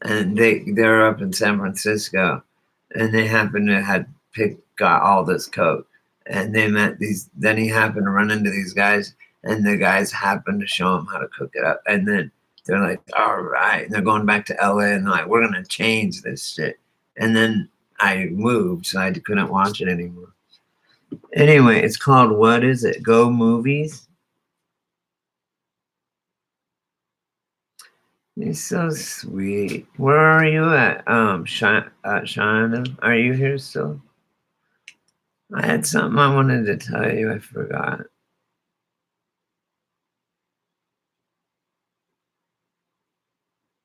And they're up in San Francisco and they happen to had got all this coke. And they met these, then he happened to run into these guys and the guys happened to show him how to cook it up. And then they're like, all right. And they're going back to LA and like, we're going to change this shit. And then I moved, so I couldn't watch it anymore. Anyway, it's called, what is it? Go Movies? You're so sweet. Where are you at? Shana? Are you here still? I had something I wanted to tell you. I forgot.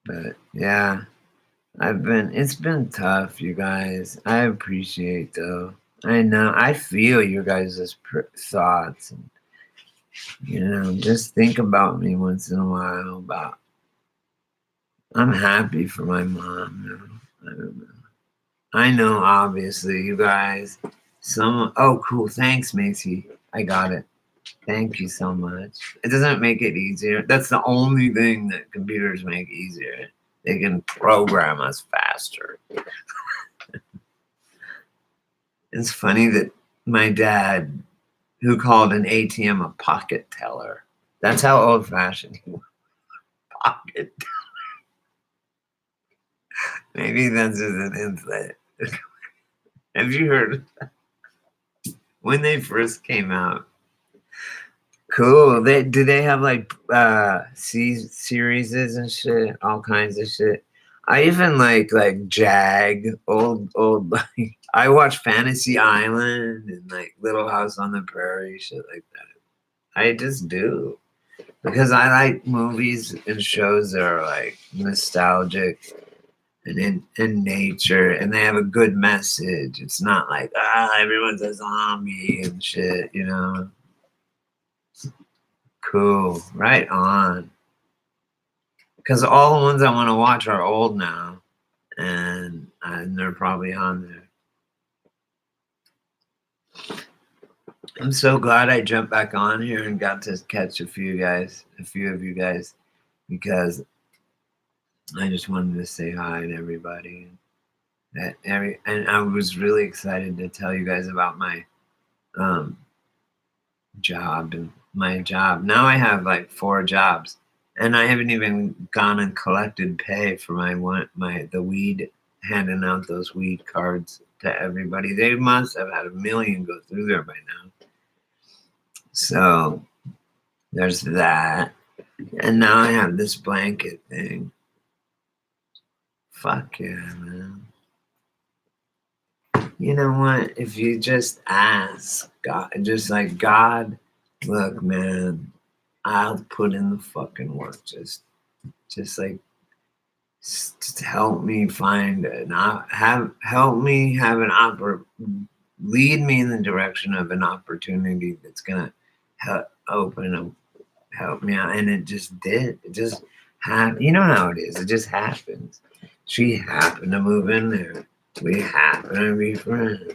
But yeah. It's been tough, you guys. I appreciate though. I know, I feel your guys' thoughts. And, just think about me once in a while. I'm happy for my mom. I don't know. I know, obviously, you guys. Oh, cool. Thanks, Macy. I got it. Thank you so much. It doesn't make it easier. That's the only thing that computers make easier. They can program us faster. It's funny that my dad, who called an ATM a pocket teller, that's how old fashioned he was. Pocket. Maybe that's just an insight. Have you heard when they first came out? Cool. They have like series and shit, all kinds of shit. I even like Jag, old like I watch Fantasy Island and like Little House on the Prairie, shit like that. I just do. Because I like movies and shows that are like nostalgic and in nature and they have a good message. It's not like everyone's a zombie and shit, Cool. Right on. Because all the ones I want to watch are old now, and they're probably on there. I'm so glad I jumped back on here and got to catch a few of you guys, because I just wanted to say hi to everybody. And I was really excited to tell you guys about my job and my job. Now I have like 4 jobs. And I haven't even gone and collected pay for the weed, handing out those weed cards to everybody. They must have had 1 million go through there by now. So there's that. And now I have this blanket thing. Fuck yeah, man. You know what? If you just ask God, just like, God, look, man, I'll put in the fucking work. Just like, just help me find it. Help me have lead me in the direction of an opportunity that's gonna help me out. And it just did. It just happened. You know how it is. It just happens. She happened to move in there. We happen to be friends.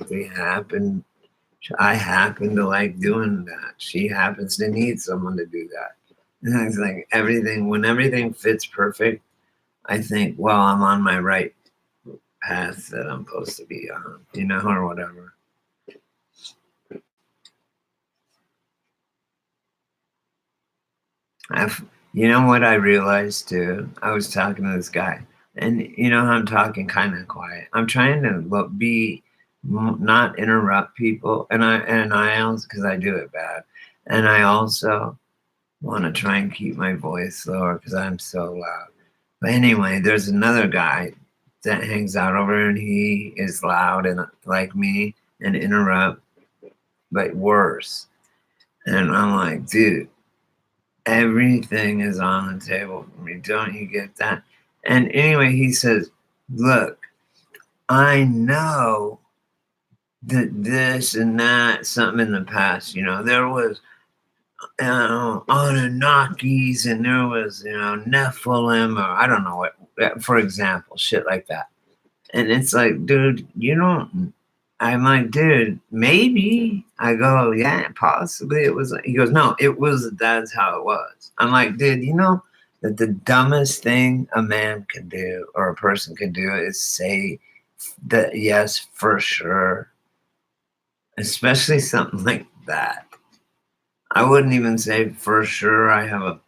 I happen to like doing that. She happens to need someone to do that. And it's like when everything fits perfect, I think, well, I'm on my right path that I'm supposed to be on, or whatever. You know what I realized too? I was talking to this guy, and I'm talking kind of quiet. I'm trying to not interrupt people, and I also, because I do it bad, and I also want to try and keep my voice lower because I'm so loud. But anyway, there's another guy that hangs out over here, and he is loud and like me and interrupt, but worse. And I'm like, dude, everything is on the table for me. Don't you get that? And anyway, he says, look, I know that this and that, something in the past, there was Anunnakis, and there was, Nephilim, or I don't know what, for example, shit like that. And it's like, dude, you don't. I'm like, dude, maybe. I go, yeah, possibly it was. He goes, no, it was. That's how it was. I'm like, dude, you know that the dumbest thing a man can do or a person can do is say that yes for sure, especially something like that. I wouldn't even say for sure. I have a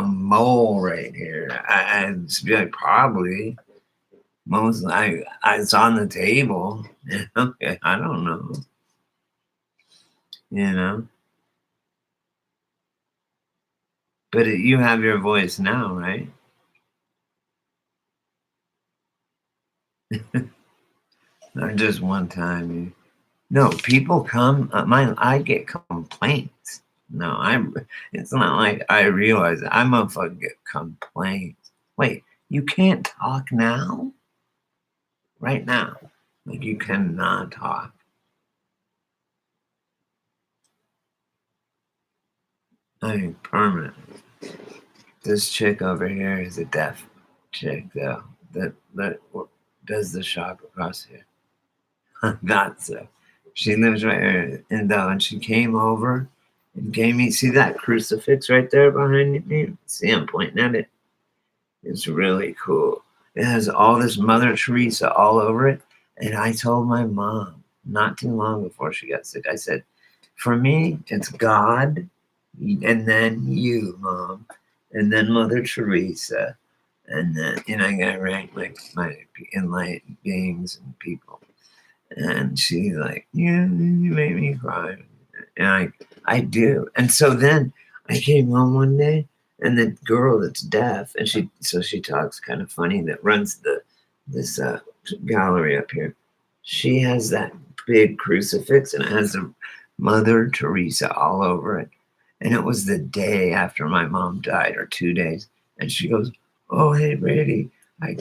mole right here. I'd just be like, probably. Most it's on the table. Okay, I don't know. You know, but you have your voice now, right? Not just one time. No, people come. I get complaints. No, I'm. It's not like I realize it. I'm a fucking get complaints. Wait, you can't talk now? Right now, like you cannot talk. I mean, permanent. This chick over here is a deaf chick, though. That does the shop across here. Not so. She lives right here, and she came over and gave me. See that crucifix right there behind me? See, I'm pointing at it. It's really cool. It has all this Mother Teresa all over it. And I told my mom not too long before she got sick. I said, for me, it's God, and then you, Mom, and then Mother Teresa, and then I gotta rank like my enlightened beings and people. And she's like, yeah, you made me cry. And I do. And so then I came home one day, and the girl that's deaf, and she talks kind of funny, that runs this gallery up here. She has that big crucifix, and it has a Mother Teresa all over it. And it was the day after my mom died, or 2 days. And she goes, oh, hey, Brady, I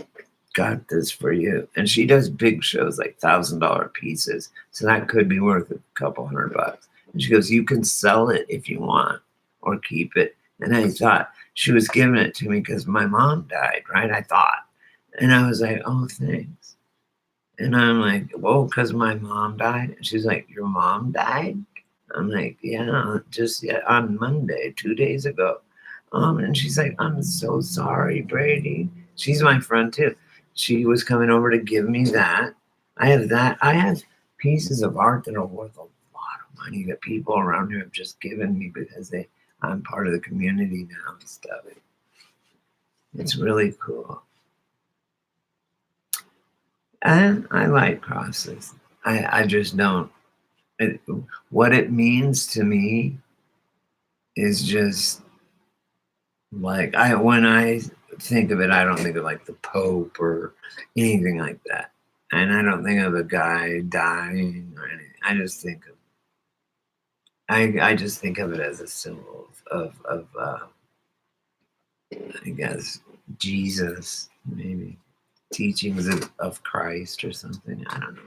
got this for you. And she does big shows, like $1,000 pieces. So that could be worth a couple $100. And she goes, you can sell it if you want or keep it. And I thought she was giving it to me because my mom died, right? I thought. And I was like, oh, thanks. And I'm like, well, because my mom died. And she's like, your mom died? I'm like, yeah, just on Monday, 2 days ago. And she's like, I'm so sorry, Brady. She's my friend too. She was coming over to give me that. I have that. I have pieces of art that are worth a lot of money that people around here have just given me because I'm part of the community now and stuff. It's really cool. And I like crosses. I just don't. What it means to me is just like when I think of it, I don't think of like the Pope or anything like that. And I don't think of a guy dying or anything. I just think of it as a symbol of I guess Jesus, maybe teachings of Christ or something. I don't know.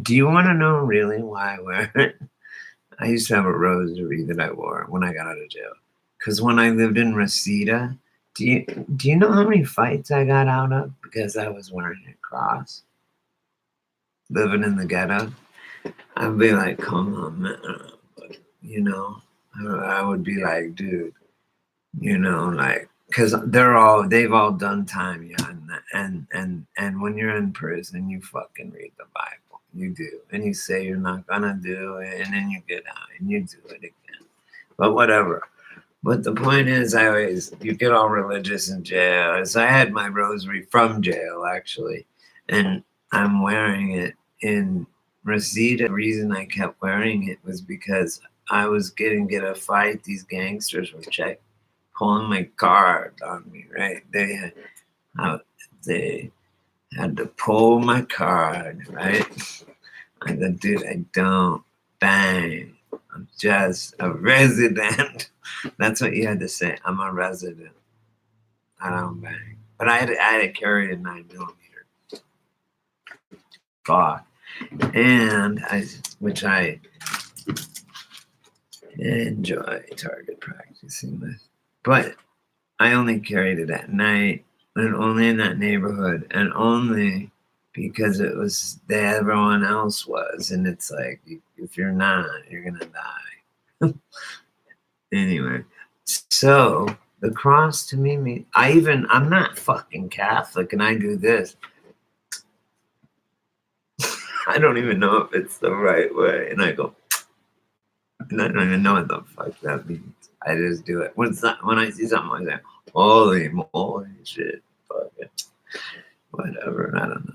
Do you want to know really why I wear it? I used to have a rosary that I wore when I got out of jail. Because when I lived in Reseda, do you know how many fights I got out of because I was wearing a cross? Living in the ghetto, I'd be like, come on, man. I would be like, dude, like, because they've all done time, yeah, and when you're in prison, you fucking read the Bible, you do, and you say you're not gonna do it, and then you get out and you do it again, but whatever. But the point is, you get all religious in jail. So I had my rosary from jail, actually, and I'm wearing it in Reseda. The reason I kept wearing it was because I was get a fight. These gangsters were pulling my card on me, right? They had to pull my card, right? I go, dude, I don't. Bang. I'm just a resident. That's what you had to say. I'm a resident. I don't bang. But I had to carry a 9mm. Fuck. And which I enjoy target practicing with. But I only carried it at night and only in that neighborhood and only because it was everyone else was. And it's like, if you're not, you're going to die. Anyway, so the cross to me, I'm not fucking Catholic and I do this. I don't even know if it's the right way. And I go, and I don't even know what the fuck that means. I just do it. When I see something like that, holy moly shit. Fuck it. Whatever. I don't know.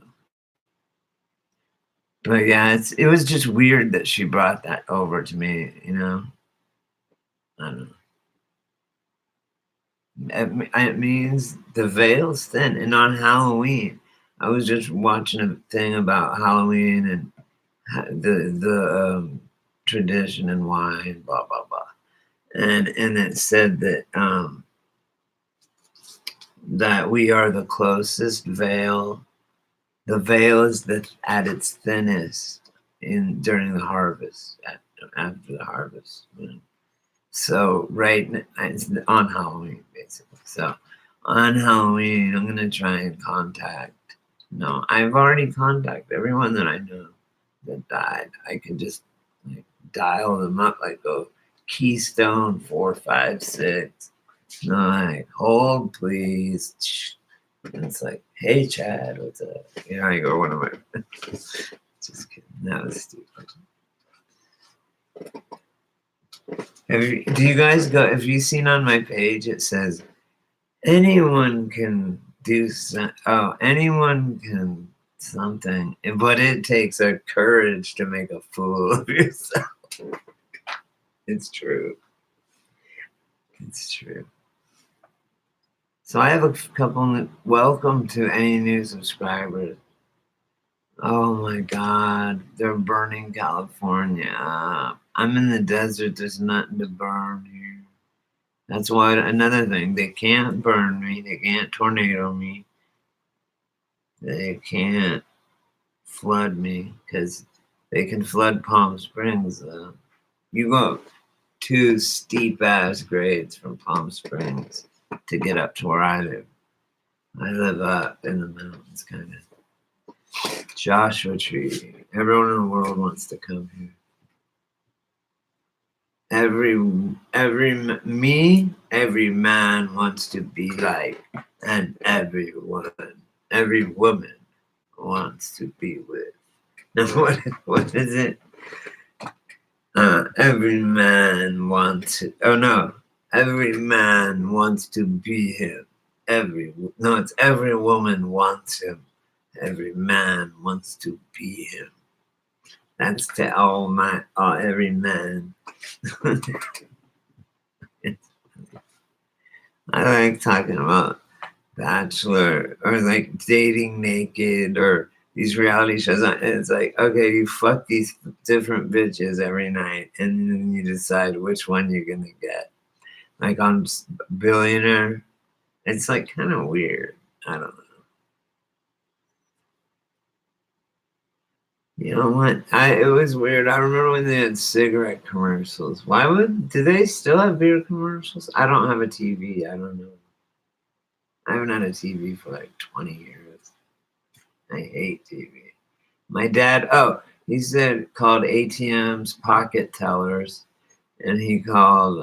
But yeah, it was just weird that she brought that over to me, you know? I don't know. It means the veil's thin. And on Halloween, I was just watching a thing about Halloween and the tradition and why and blah, blah, blah. And it said that that we are the closest veil. The veil is at its thinnest during the harvest, after the harvest. You know? So it's on Halloween, basically. So on Halloween, I'm gonna try and contact. No, I've already contacted everyone that I know that died. I can just like dial them up, like go Keystone 456. No, like hold please. And it's like, hey Chad, what's up? You know, I go one of my just kidding. That was stupid. Do you guys go? Have you seen on my page? It says anyone can do anyone can something, but it takes a courage to make a fool of yourself. It's true. It's true. So I have a couple. Welcome to any new subscribers. Oh my God, they're burning California. I'm in the desert. There's nothing to burn here. That's why another thing. They can't burn me. They can't tornado me. They can't flood me because they can flood Palm Springs. You go 2 steep ass grades from Palm Springs to get up to where I live. I live up in the mountains, kind of. Joshua Tree. Everyone in the world wants to come here. Every man wants to be like, and every woman wants to be with. Now what is it? Every man wants to. Oh no, every man wants to be him. It's every woman wants him. Every man wants to be him. That's to every man. I like talking about Bachelor or like dating naked or these reality shows. It's like, okay, you fuck these different bitches every night and then you decide which one you're gonna get. Like on Billionaire, it's like kind of weird. I don't know. You know what? It was weird. I remember when they had cigarette commercials. Do they still have beer commercials? I don't have a TV. I don't know. I haven't had a TV for like 20 years. I hate TV. My dad, he called ATMs pocket tellers. And he called,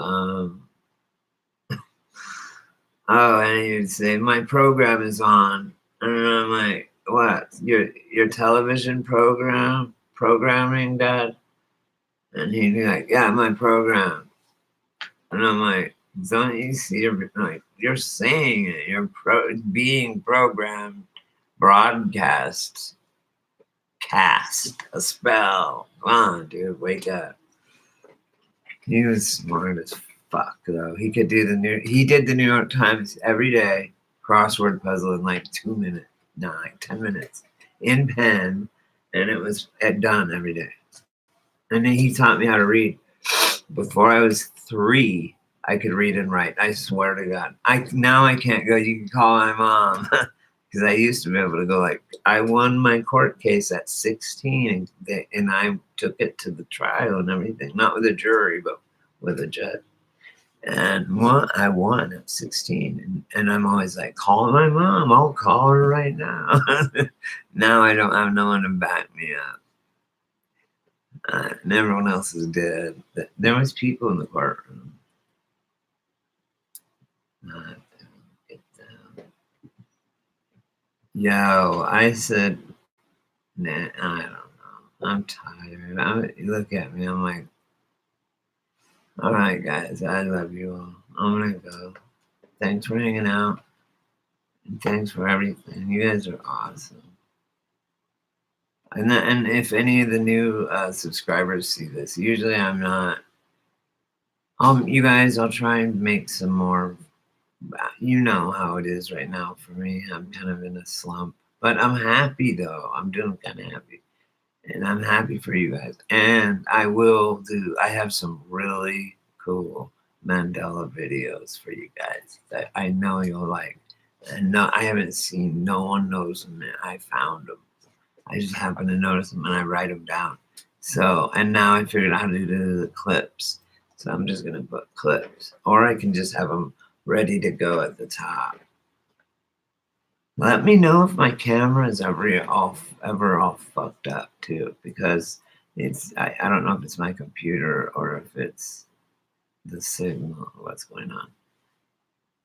and he would say, my program is on. And I'm like, what? Your television programming, Dad? And he'd be like, yeah, my program. And I'm like, don't you see? You're saying it. You're being programmed, broadcast, cast, a spell. Come on, dude, wake up. He was smart as fuck, though. He could do he did the New York Times every day, crossword puzzle in like 2 minutes. No, like 10 minutes in pen, and it was done every day. And then he taught me how to read. Before I was 3, I could read and write. I swear to God. Now I can't go. You can call my mom because I used to be able to go. I won my court case at 16, and I took it to the trial and everything. Not with a jury, but with a judge. And I won at 16. And I'm always like, call my mom. I'll call her right now. Now I don't have no one to back me up. And everyone else is dead. There was people in the courtroom. Get down. Yo, I said, nah, I don't know. I'm tired. Look at me. I'm like, all right, guys, I love you all. I'm gonna go. Thanks for hanging out. And thanks for everything. You guys are awesome. And if any of the new subscribers see this, usually I'm not. You guys, I'll try and make some more. You know how it is right now for me. I'm kind of in a slump, but I'm happy though. I'm doing kind of happy, and I'm happy for you guys. And I have some really cool Mandela videos for you guys that I know you'll like. And no, I haven't seen. No one knows them. I found them. I just happen to notice them and I write them down. So, and now I figured out how to do the clips. So I'm just gonna put clips, or I can just have them ready to go at the top. Let me know if my camera is ever all fucked up too, because I don't know if it's my computer or if it's the signal or what's going on.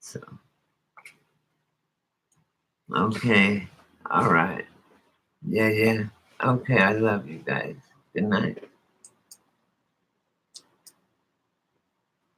So okay, all right, yeah. Okay, I love you guys. Good night.